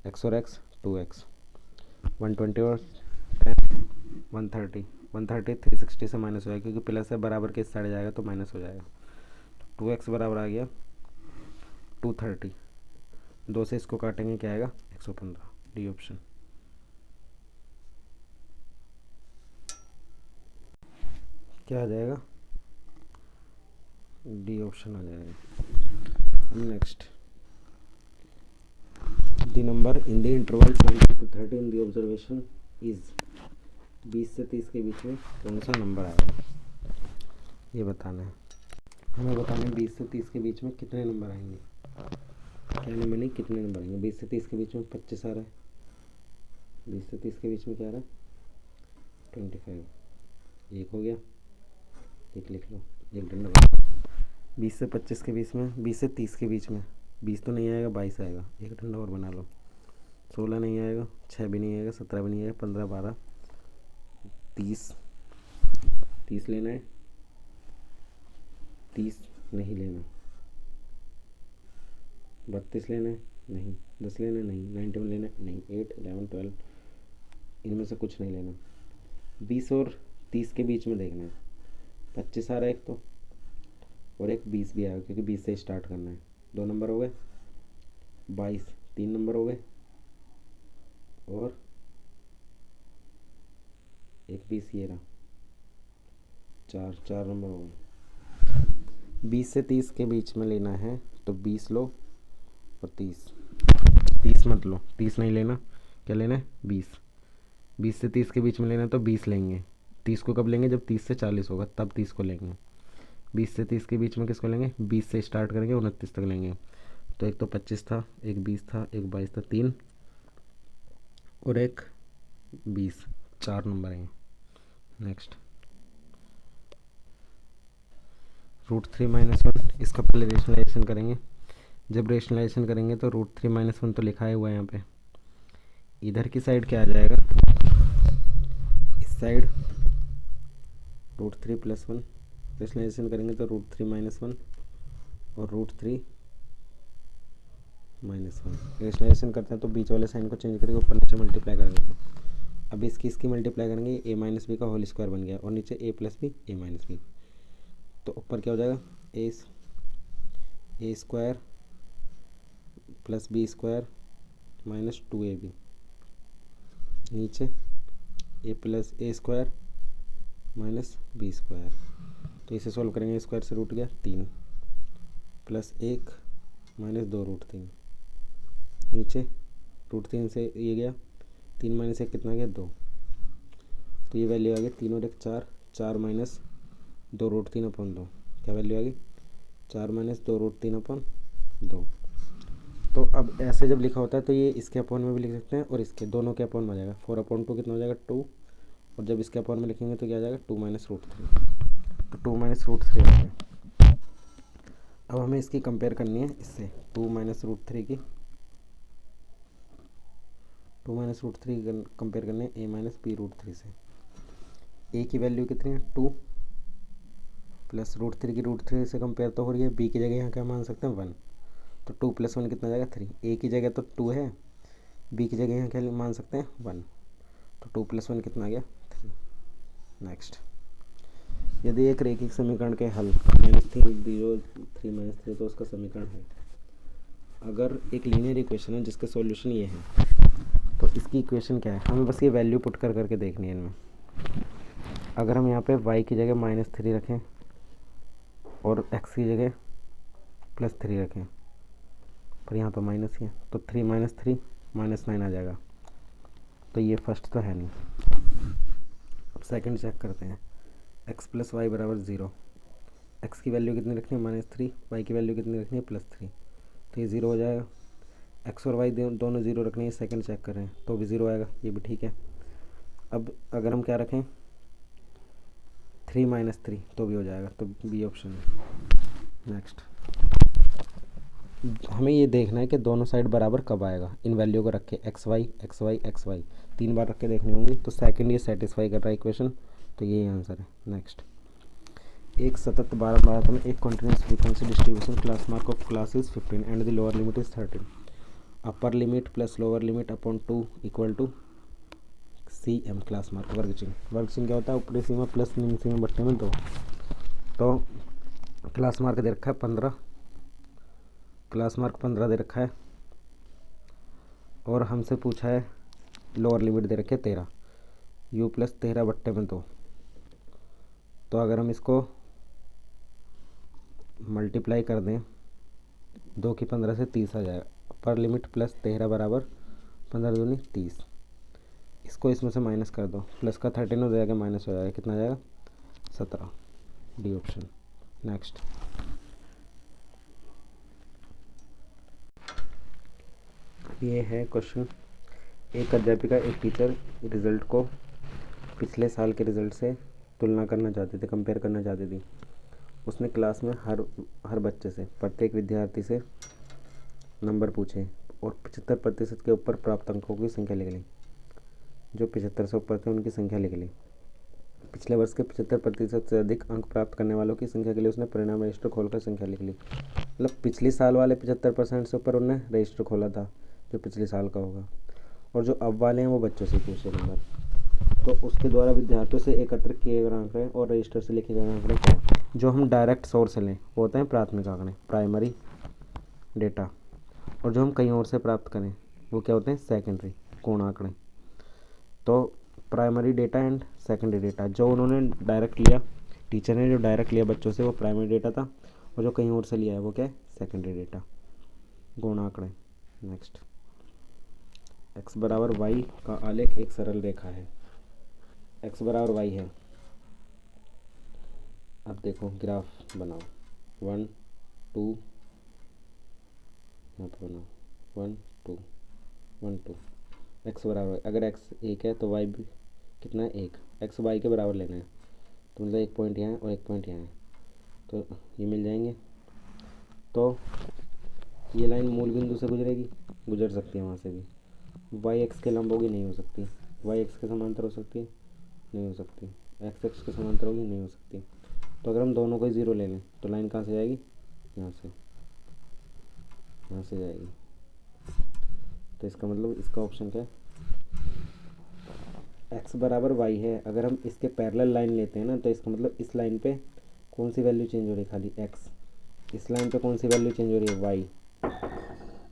Speaker 1: x और x 2x, 120 और 10 130, 130 360 से माइनस हो जाएगा क्योंकि प्लस है, बराबर के इस साइड जाएगा तो माइनस हो जाएगा। 2x बराबर आ गया 230, 2 से इसको काटेंगे क्या आएगा 115, डी ऑप्शन। क्या आ जाएगा, डी ऑप्शन आ जाएगा। Next, the number in the interval 20 to 30 in the observation is, 20 से 30 के बीच में कौन सा नंबर आएगा, ये बताना है हमें। बताना है 20 से 30 के बीच में कितने नंबर आएंगे, कहने में नहीं कितने नंबर आएंगे। 20 से 30 के बीच में 25 आ रहा है, 20 से 30 के बीच में क्या आ रहा है 25, एक हो गया, एक लिख लो, एक डंडा बना। 20 से 25 के बीच में, 20 से 30 के बीच में 20 तो नहीं आएगा, 22 आएगा, एक डंडा और बना लो। 16 नहीं आएगा, 6 भी नहीं आएगा, 17 भी नहीं आएगा, 15, 12, 30, 30 लेना है, 30 नहीं लेना, 32 लेना है नहीं, 10 लेना है नहीं, 91 लेना है नहीं, 8, 11, 12 इनमें से कुछ नहीं लेना। 20 और 30 के बीच में देखना है, 25 आ रहा है एक तो, और एक 20 भी आएगा क्योंकि 20 से स्टार्ट करना है। 2 नंबर हो गए, 22 3 नंबर हो गए, और एक 20 ये रहा, 4 नंबर हो गए। 20 से 30 के बीच में लेना है तो 20 लो और 30 मत लो, 30 नहीं लेना, क्या लेना है 20। 20 से 30 के बीच में लेना है तो 20 लेंगे। 30 को कब लेंगे, जब 30 से 40 होगा तब 30 को लेंगे। 20 से 30 के बीच में किसको लेंगे, 20 से स्टार्ट करेंगे 29 तक लेंगे। तो एक तो 25 था, एक 20 था, एक 22 था, 3 और एक 20, 4 नंबर हैं। नेक्स्ट, √3 - 1, इसका पहले रेशनलाइजेशन करेंगे। जब रेशनलाइजेशन करेंगे तो √3 - 1 तो लिखा है हुआ है यहाँ पे। इधर की साइड क्या आ जाएगा, इस साइड √3 + 1, रेशनलाइजेशन करेंगे तो √3 - 1 और √3 - 1। रेशनलाइजेशन करते हैं तो बीच वाले साइन को चेंज करके ऊपर नीचे मल्टीप्लाई कर देंगे। अब इसकी मल्टीप्लाई करेंगे, a - b का होल स्क्वायर बन गया, और नीचे a + b, a - b। तो ऊपर क्या हो जाएगा, a² + b² - 2ab, नीचे a + a² - b²। तो इसे सॉल्व करेंगे, स्क्वायर से रूट गया 3 + 1 - 2√3, नीचे √3 से ये गया 3 - 1 कितना गया 2। तो ये वैल्यू आ गई 3 और 1 4, 4 - 2√3/2, क्या वैल्यू आ गई 4 - 2√3/2। तो अब ऐसे जब लिखा होता है तो ये इसके अपॉन में भी लिख सकते हैं और इसके दोनों के अपॉन में आ जाएगा। 4/2 कितना हो जाएगा 2, और जब इसके अपॉन में लिखेंगे तो क्या आ जाएगा 2 - √3, तो 2 - √3 आ गया। अब हमें इसकी कंपेयर करनी है इससे, 2 - √3 की, 2 - √3 कंपेयर करने a - b√3 से। a की वैल्यू कितनी है 2, प्लस √3 की √3 से कंपेयर तो हो रही है। b की जगह यहाँ क्या मान सकते हैं 1, तो 2 + 1 कितना जाएगा 3। a की जगह तो 2 है, b की जगह यहाँ क्या मान सकते हैं 1, तो 2 + 1 कितना आ गया 3। नेक्स्ट, यदि एक रैखिक समीकरण के हल -3 0 3 - 3 तो उसका समीकरण है। अगर एक लीनियर इक्वेशन है जिसका सॉल्यूशन ये है तो इसकी इक्वेशन क्या है, हमें बस ये वैल्यू पुट करके देखनी है इनमें। अगर हम यहाँ पे y की जगह -3 रखें और x की जगह +3 रखें, पर यहाँ तो माइनस ही है, तो 3 - 3 -9 आ जाएगा। तो ये फर्स्ट तो है नहीं। अब सेकंड चेक करते हैं, x + y = 0। x की वैल्यू कितनी रखनी है -3, y की वैल्यू कितनी रखनी है +3, तो ये 0 हो जाएगा। x और y दोनों 0 रखने हैं, सेकंड चेक कर रहे हैं तो भी 0 आएगा, ये भी ठीक है। अब अगर हम क्या रखें 3 - 3 तो भी हो जाएगा, तो बी ऑप्शन है। नेक्स्ट, हमें ये देखना है कि दोनों साइड बराबर कब आएगा। इन वैल्यू को रख के xy xy xy 3 बार रख के देखनी होंगी, तो सेकंड ये सेटिस्फाई कर रहा है इक्वेशन, तो यही आंसर है। नेक्स्ट, एक सतत बारह में एक continuous frequency distribution, class mark of class is 15 and the lower limit is 13, upper limit plus lower limit upon 2 = CM, class mark. वर्ग चिन्ह क्या होता है, ऊपरी सीमा प्लस निम्न सीमा बट्टे में 2। तो क्लास मार्क दे रखा है 15, क्लास मार्क 15 दे रखा है, और हमसे पूछा है लोअर लिमिट दे रखे 13, u प्लस 13 बट्टे में 2। तो अगर हम इसको मल्टीप्लाई कर दें 2 की 15 से 30 आ जाएगा। अपर लिमिट प्लस 13 बराबर 15 दूनी 30। इसको इसमें से माइनस कर दो, प्लस का 13 हो जाएगा, माइनस हो जाएगा, कितना आ जाएगा 17। D option. नेक्स्ट, ये है क्वेश्चन। एक अध्यापिका एक टीचर रिजल्ट को पिछले साल के रिजल्ट से तुलना करना चाहती थी, कंपेयर करना चाहती थी। उसने क्लास में हर बच्चे से, प्रत्येक विद्यार्थी से नंबर पूछे और 75% के ऊपर प्राप्त अंकों की संख्या लिख ली। जो 75 से ऊपर थे उनकी संख्या लिख ली। पिछले वर्ष के 75% से अधिक अंक प्राप्त करने वालों की संख्या के लिए उसने परिणाम रजिस्टर खोलकर संख्या लिख ली। मतलब पिछले साल वाले 75% से ऊपर उन्होंने रजिस्टर खोला था, जो पिछले साल का होगा, और जो अब वाले हैं वो बच्चों से पूछे नंबर। तो उसके द्वारा विद्यार्थियों से एकत्र किए गए आंकड़े और रजिस्टर से लिखे गए आंकड़े क्या है। जो हम डायरेक्ट सोर्स से लें वो होते हैं प्राथमिक आंकड़े, प्राइमरी डेटा, और जो हम कहीं और से प्राप्त करें वो क्या होते हैं, सेकेंडरी गौण आंकड़े। तो primary data and secondary data, जो उन्होंने डायरेक्ट लिया, टीचर ने जो डायरेक्ट लिया बच्चों से, वो प्राइमरी डेटा था, और जो कहीं और से लिया है वो क्या है, सेकेंडरी डेटा, गौण आंकड़े। नेक्स्ट, x बराबर y का आलेख एक सरल रेखा है। x बराबर y है। अब देखो ग्राफ बनाओ, 1 2, यहाँ पर बनाओ 1 2 1 2। x बराबर, अगर x 1 है तो y भी कितना है, 1। x y के बराबर लेना है, तो मतलब एक पॉइंट यहाँ है और एक पॉइंट यहाँ है, तो ये मिल जाएंगे। तो ये लाइन मूल बिंदु से गुजरेगी, गुजर सकती है वहाँ से भी। वाई एक्स के लंब होगी, नहीं हो सकती। वाई एक्स के समांतर हो सकती है, नहीं हो सकती। एक्स एक्स के समांतर होगी, नहीं हो सकती। तो अगर हम दोनों को 0 ले लें तो लाइन कहाँ से जाएगी, यहाँ से जाएगी। तो इसका मतलब इसका ऑप्शन क्या है, एक्स बराबर वाई है। अगर हम इसके पैरेलल लाइन लेते हैं ना, तो इसका मतलब इस लाइन पे कौन सी वैल्यू चेंज हो रही है, खाली एक्स। इस लाइन पे कौन सी वैल्यू चेंज हो रही है, वाई।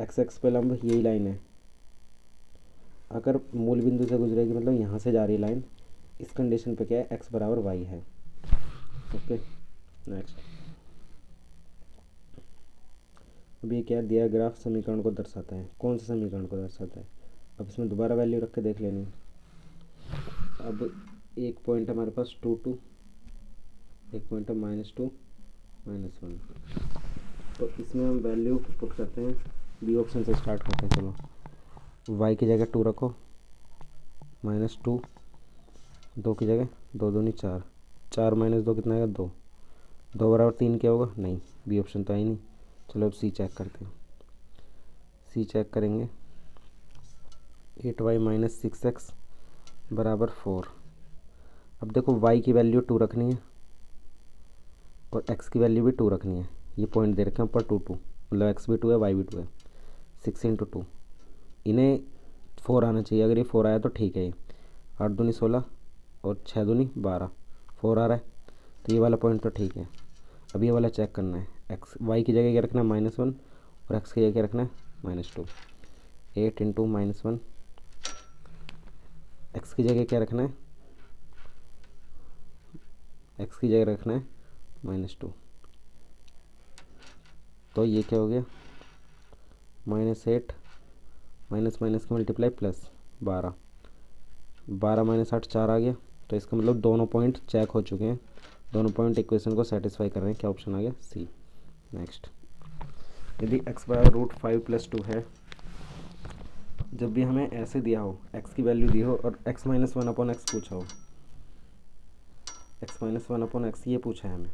Speaker 1: एक्स एक्स पे लंब यही लाइन है। अगर मूल बिंदु से गुजरेगी मतलब यहाँ से जा रही लाइन, इस कंडीशन पे क्या है, एक्स बराबर वाई है। Okay, next. अब ये क्या दिया, ग्राफ समीकरण को दर्शाता है। कौन से समीकरण को दर्शाता है, अब इसमें दोबारा वैल्यू रख के देख लेनी। अब एक पॉइंट हमारे पास 2 2, एक पॉइंट है -2 -1। तो इसमें हम वैल्यू पुट करते हैं, बी ऑप्शन से स्टार्ट करते हैं। चलो y की जगह 2 रखो, -2, 2 की जगह 2 दूनी 4, 4 - 2 कितना आएगा, 2। 2 बराबर 3 क्या होगा, नहीं, बी ऑप्शन तो है ही नहीं। चलो अब सी चेक करते हैं। सी चेक करेंगे, 8y - 6x बराबर 4। अब देखो y की वैल्यू 2 रखनी है और x की वैल्यू भी 2 रखनी है। ये पॉइंट दे रखे हैं ऊपर 2 2, मतलब x भी 2 है, y भी 2 है। 6 × 2, इन्हें 4 आना चाहिए। अगर ये 4 आया तो ठीक है। ये 8 दूनी 16 और 6 दूनी 12, 4 आ रहा है, तो ये वाला पॉइंट तो ठीक है। अब ये वाला चेक करना है, एक्स वाई की जगह क्या रखना है, -1, और एक्स की जगह क्या रखना है, -2। 8 × -1, एक्स की जगह क्या रखना है, एक्स की जगह रखना है -2। तो ये क्या हो गया, -8 माइनस माइनस का मल्टीप्लाई प्लस 12, 12 - 8 4 आ गया। तो इसका मतलब दोनों पॉइंट चेक हो चुके हैं, दोनों पॉइंट इक्वेशन को सेटिस्फाई कर रहे हैं। क्या ऑप्शन आ गया, सी। नेक्स्ट, यदि x बराबर √5 + 2 है, जब भी हमें ऐसे दिया हो, x की वैल्यू दी हो और x - 1/x पूछा हो, x - 1/x ये पूछा है हमें,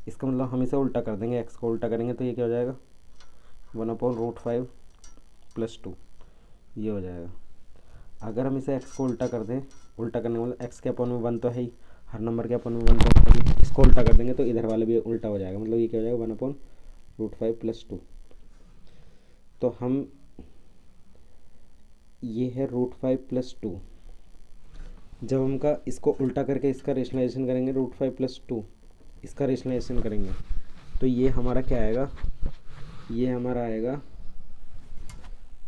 Speaker 1: इसका मतलब हम इसे उल्टा कर देंगे। x को उल्टा करेंगे तो ये क्या हो जाएगा, 1/√5 + 2, ये हो जाएगा। अगर हम इसे x को उल्टा कर दें, उल्टा करने मतलब x के अपन में 1 तो है ही, हर नंबर के अपन में 1 तो है ही, इसको उल्टा कर देंगे तो इधर वाले भी उल्टा हो जाएगा। मतलब ये क्या हो जाएगा, 1/√5 + 2। तो हम, ये है √5 + 2। जब हमका इसको उल्टा करके इसका रेशनलाइजेशन करेंगे, √5 + 2 इसका रेशनलाइजेशन करेंगे, तो ये हमारा क्या आएगा, ये हमारा आएगा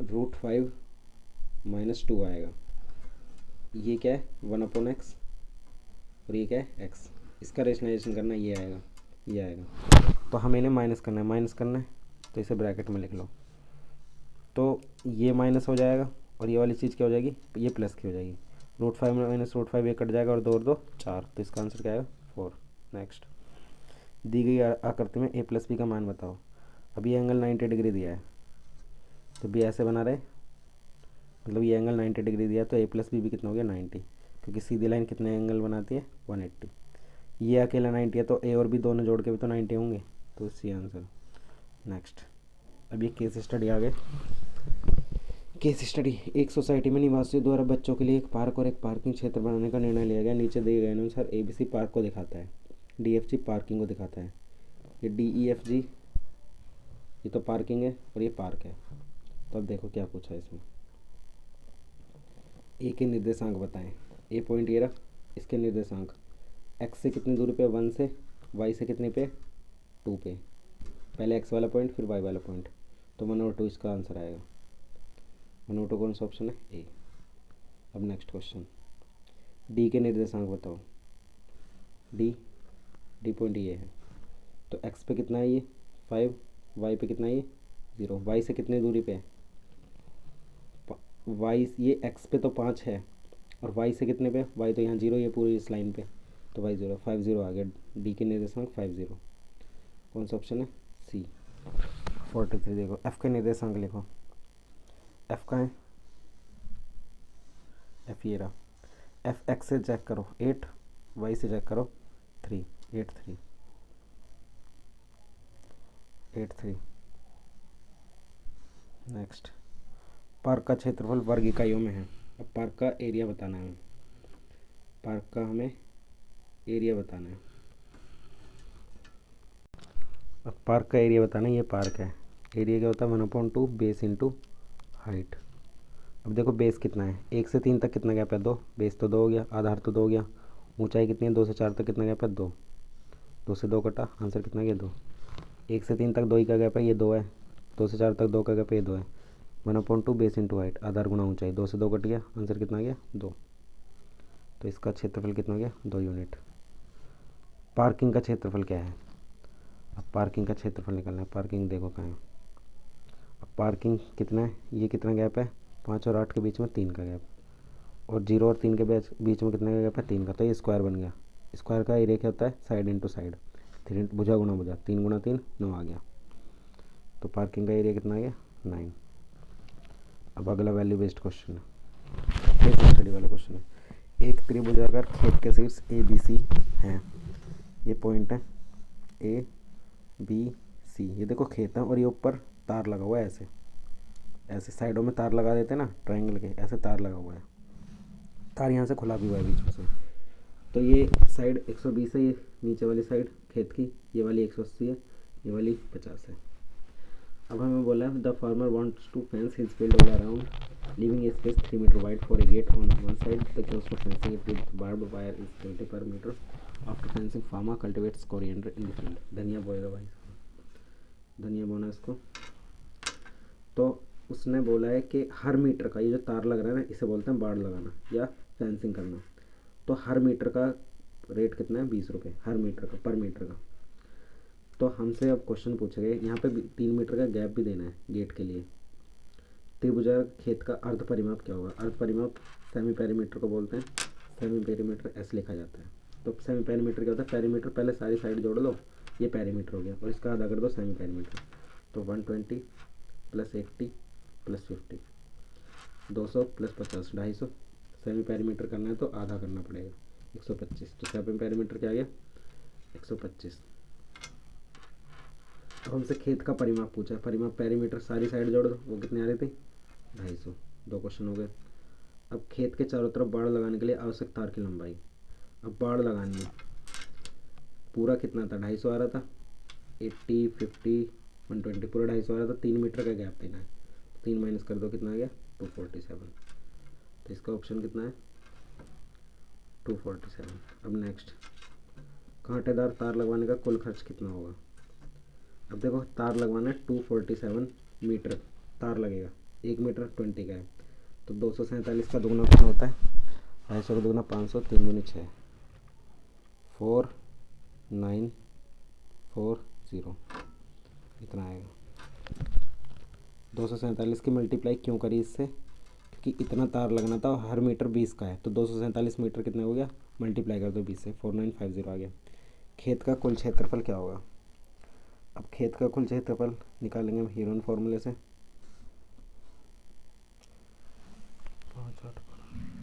Speaker 1: √5 -2 आएगा। ये क्या है 1/x और ये क्या है x। इसका रेशनलाइजेशन करना है, ये आएगा ये आएगा। तो हमें इन्हें माइनस करना है तो इसे ब्रैकेट में लिख लो। तो ये माइनस हो जाएगा और ये वाली चीज़ क्या हो जाएगी, ये प्लस की हो जाएगी। √5 माइनस √5 ये कट जाएगा और 2 और 2 4, तो इसका आंसर क्या आएगा 4। नेक्स्ट, दी गई आकृति में a + b का मान बताओ। अभी ये एंगल 90 डिग्री दिया है तो भी ऐसे बना रहे, मतलब ये एंगल 90 डिग्री दिया तो a + b भी कितना हो गया 90, क्योंकि सीधी लाइन कितने एंगल बनाती है 180। ये अकेला 90 है तो a और b दोनों जोड़ के भी तो 90 होंगे, तो इसी आंसर। नेक्स्ट, अब ये केस स्टडी आ गए। केस स्टडी, एक सोसाइटी में निवासियों द्वारा बच्चों के लिए एक पार्क और एक पार्किंग क्षेत्र बनाने का निर्णय लिया गया। नीचे दिए गए अनुसार ABC पार्क को दिखाता है, DFG पार्किंग को दिखाता है। ये DEFG ये तो पार्किंग है और ये पार्क है। तो अब देखो क्या पूछा है इसमें। ए के निर्देशांक बताएं। ए पॉइंट ये रहा, इसके निर्देशांक x से कितनी दूरी पे 1 से, y से कितनी पे 2 पे। पहले x वाला पॉइंट फिर y वाला पॉइंट, तो 1/2 इसका आंसर आएगा। 1/2 कौन सा ऑप्शन है, ए। अब नेक्स्ट क्वेश्चन, डी के निर्देशांक बताओ। डी पॉइंट ये है, तो x पे कितना है ये 5, y पे कितना है ये 0। y से कितनी दूरी पे है, y ये x पे तो 5 है और y से कितने पे, y तो यहाँ 0, ये पूरी इस लाइन पे, तो y 0 50 आ गया। डी के निर्देशांक 50। कौन सा ऑप्शन है, सी 43। देखो f के निर्देशांक लिखो। f का है, f ये रहा। f x से चेक करो 8, y से चेक करो 3, 8 3 8 3। नेक्स्ट, पार्क का क्षेत्रफल वर्ग इकाइयों में है। अब पार्क का एरिया बताना है, पार्क का हमें एरिया बताना है। अब पार्क का एरिया बताना है, ये पार्क है। एरिया क्या होता है 1/2 बेस इंटू हाइट। अब देखो बेस कितना है, 1 से 3 तक कितना गैप है 2, बेस तो 2 हो गया, आधार तो 2 हो गया। ऊंचाई कितनी है 2 से 4 तक कितना गैप है 2, 2 से 2 कटा, आंसर कितना गया 2। 1 से 3 तक 2 ही का गैप है, ये 2 है। 2 से 4 तक 2 का गैप है, ये 2 है। 1/2 बेस इंटू हाइट, आधार गुणा ऊंचाई, 2 से 2 कट गया, आंसर कितना गया 2। तो इसका क्षेत्रफल कितना गया 2 यूनिट। पार्किंग का क्षेत्रफल क्या है, अब पार्किंग का क्षेत्रफल निकालना है। पार्किंग देखो कहाँ है, अब पार्किंग कितना है, ये कितना गैप है 5 और 8 के बीच में 3 का गैप, और 0 और 3 के बीच में कितना का गैप है 3 का, तो ये स्क्वायर बन गया। स्क्वायर का एरिया क्या होता है साइड इंटू साइड, 3 भुजा गुणा भुजा, 3 गुणा 3 9 आ गया। तो पार्किंग का एरिया कितना आ गया 9। अब अगला वैल्यू बेस्ड क्वेश्चन है, केस स्टडी वाला क्वेश्चन है। एक त्रिभुजाकार खेत के शीर्ष ABC हैं, ये पॉइंट है ABC, ये देखो खेत है और ये ऊपर तार लगा हुआ है, ऐसे ऐसे साइडों में तार लगा देते हैं ना ट्रायंगल के, ऐसे तार लगा हुआ है, तार यहाँ से खुला भी हुआ है बीच में से। तो ये साइड 120 है, ये नीचे वाली साइड खेत की, ये वाली 180 है, ये वाली 50 है। अब हमें बोला है the farmer wants to fence his field all around leaving a space 3 meter wide for a gate on one side. The cost of fencing it with barbed wire is 20 per meter. After fencing, farmer cultivates coriander in the field. धनिया बोएगा भाई, धनिया बोना इसको। तो उसने बोला है कि हर मीटर का, ये जो तार लग रहा है ना, इसे बोलते हैं बाड़ लगाना या फेंसिंग करना। तो हर मीटर का रेट कितना है 20 रुपये हर मीटर का, पर मीटर का। तो हमसे अब क्वेश्चन पूछे गए, यहाँ पे 3 मीटर का गैप भी देना है गेट के लिए। त्रिभुजाकार खेत का अर्ध परिमाप क्या होगा, अर्ध परिमाप सेमी पेरीमीटर को बोलते हैं, सेमी पेरीमीटर ऐसे लिखा जाता है। तो सेमी पेरीमीटर क्या होता है, पेरीमीटर पहले सारी साइड जोड़ लो, ये पेरीमीटर हो गया, और इसका आधा कर दो सेमी पेरीमीटर। तो 120 + 80 + 50, 200 + 50 250। सेमी पेरीमीटर करना है तो आधा करना पड़ेगा 125, तो सेमी पेरीमीटर क्या आ गया 125। अब हमसे खेत का परिमाप पूछा है, परिमाप पेरीमीटर सारी साइड जोड़ दो, वो कितने आ रहे थे 250। 2 क्वेश्चन हो गए। अब खेत के चारों तरफ बाड़ लगाने के लिए आवश्यक तार की लंबाई, अब बाड़ लगानी है, पूरा कितना था 250 आ रहा था, 80 50 120, पूरा 250 आ रहा था, 3 मीटर का गैप देना है, 3 माइनस कर दो कितना आ गया 247। तो इसका ऑप्शन कितना है 247। अब नेक्स्ट, कांटेदार तार लगवाने का कुल खर्च कितना होगा। अब देखो तार लगवाना है 247 मीटर तार लगेगा, 1 मीटर 20 का है, तो 247 का दुगना कितना होता है? 250 का दुगना 500, 3 दूनी 6, 4940 इतना आएगा। 247 की मल्टीप्लाई क्यों करी इससे? क्योंकि इतना तार लगना था, हर मीटर 20 का है, तो 247 मीटर कितने हो गया? मल्टीप्लाई कर दो 20 से, 4950 आ गया। खेत का कुल क्षेत्रफल क्या होगा? अब खेत का कुल क्षेत्रफल निकालेंगे हम हीरोन फॉर्मूले से।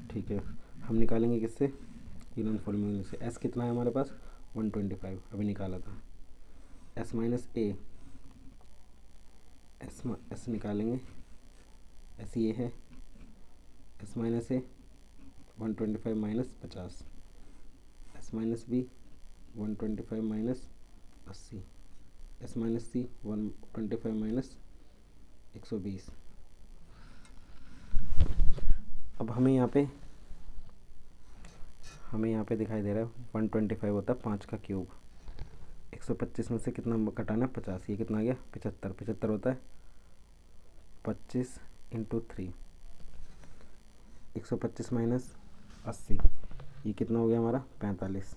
Speaker 1: ठीक है, हम निकालेंगे किससे? हीरोन फॉर्मूले से। एस कितना है हमारे पास? 125 अभी निकाला था। एस माइनस ए, एस निकालेंगे, एस ये है, S minus A 125 minus 50, S minus B 125 minus 80, S minus C 125 minus 120। अब हमें यहाँ पे दिखाई दे रहा है 125 होता है 5 का क्यूब, 125 में से कितना कटाना है? 50, ये कितना आ गया? 75, 75 होता है 25 इंटू 3, 125 माइनस 80, ये कितना हो गया हमारा? 45,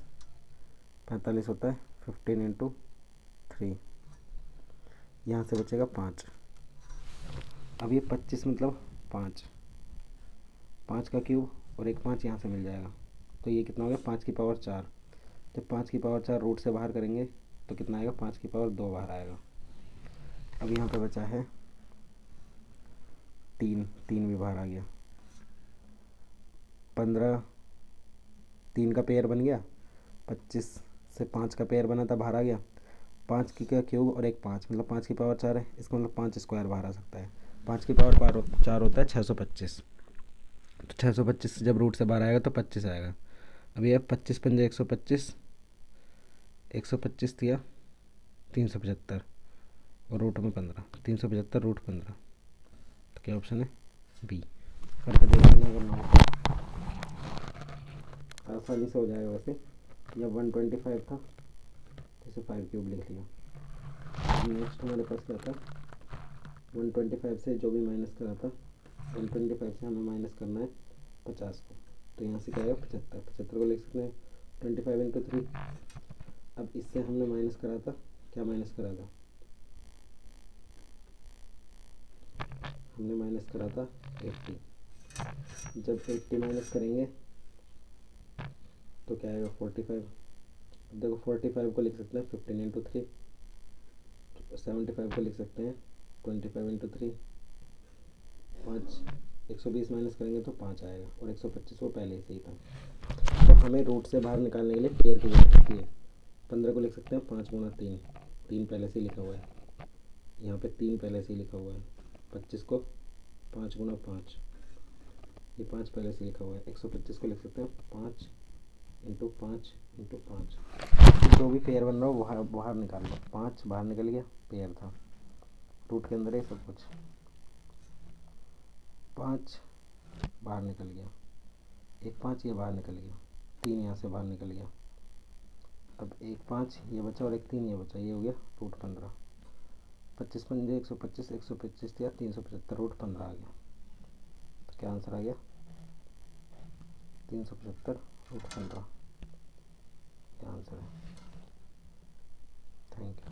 Speaker 1: 45 होता है 15 इंटू 3, यहाँ से बचेगा 5। अब ये 25 मतलब 5, 5 का क्यूब और एक 5 यहाँ से मिल जाएगा, तो ये कितना हो गया? 5 की पावर 4। जब 5 की पावर 4 रूट से बाहर करेंगे तो कितना आएगा? 5 की पावर 2 बाहर आएगा। अब यहाँ पे बचा है 3, 3 भी बाहर आ गया, 15, 3 का पेयर बन गया, 25 से 5 का पेयर बना था, बाहर आ गया। 5 की का क्यूब और एक 5 मतलब 5 की पावर 4 है, इसका मतलब 5 स्क्वायर बाहर आ सकता है। 5 की पावर 4 होता है 625, तो 625 जब रूट से बाहर आएगा तो 25 आएगा। अब ये 25 पंजे 125, 125 दिया 375 और रूट में 15, 375 रूट 15, तो क्या ऑप्शन है? बी। करके देख लेना अगर ना हो, आसानी से हो जाएगा। वैसे जब 125 था तो इसे 5 क्यूब लिख लिया। नेक्स्ट हमारे पास क्या था? 125 से जो भी माइनस करा था, 125 से हमें माइनस करना है 50 को, तो यहाँ से क्या आएगा? 75, 75 को लिख सकते हैं 25 इंटू 3। अब इससे हमने माइनस करा था, क्या माइनस करा था? हमने माइनस करा था 80। जब 80 माइनस करेंगे तो क्या आएगा? 45। अब देखो 45 को लिख सकते हैं 15 इंटू 3, 75 को लिख सकते हैं 25 इंटू 3, 5, 120 माइनस करेंगे तो 5 आएगा और 125 वो पहले से ही था। तो हमें रूट से बाहर निकालने के लिए पेयर की जरूरत होती है। 15 को लिख सकते हैं 5 गुणा 3, 3 पहले से ही लिखा हुआ है, यहाँ पे 3 पहले से ही लिखा हुआ है। 25 को 5 गुणा 5, ये 5 पहले से लिखा हुआ है। 125 को लिख सकते हैं 5 इंटू 5 इंटू 5, जो भी पेयर बन रहा हो बाहर बाहर निकाल लो। 5 बाहर निकल गया, पेयर था, रूट के अंदर है सब कुछ। 5 बाहर निकल गया, एक 5 ये बाहर निकल गया, 3 यहाँ से बाहर निकल गया। अब एक 5 ये बचा और एक 3 ये बचा, ये हो गया रूट 15। 25 पंजे 125, 125 दिया 375, रूट 15 आ गया। तो क्या आंसर आ गया? 375 रूट 15 क्या आंसर है? Thank you.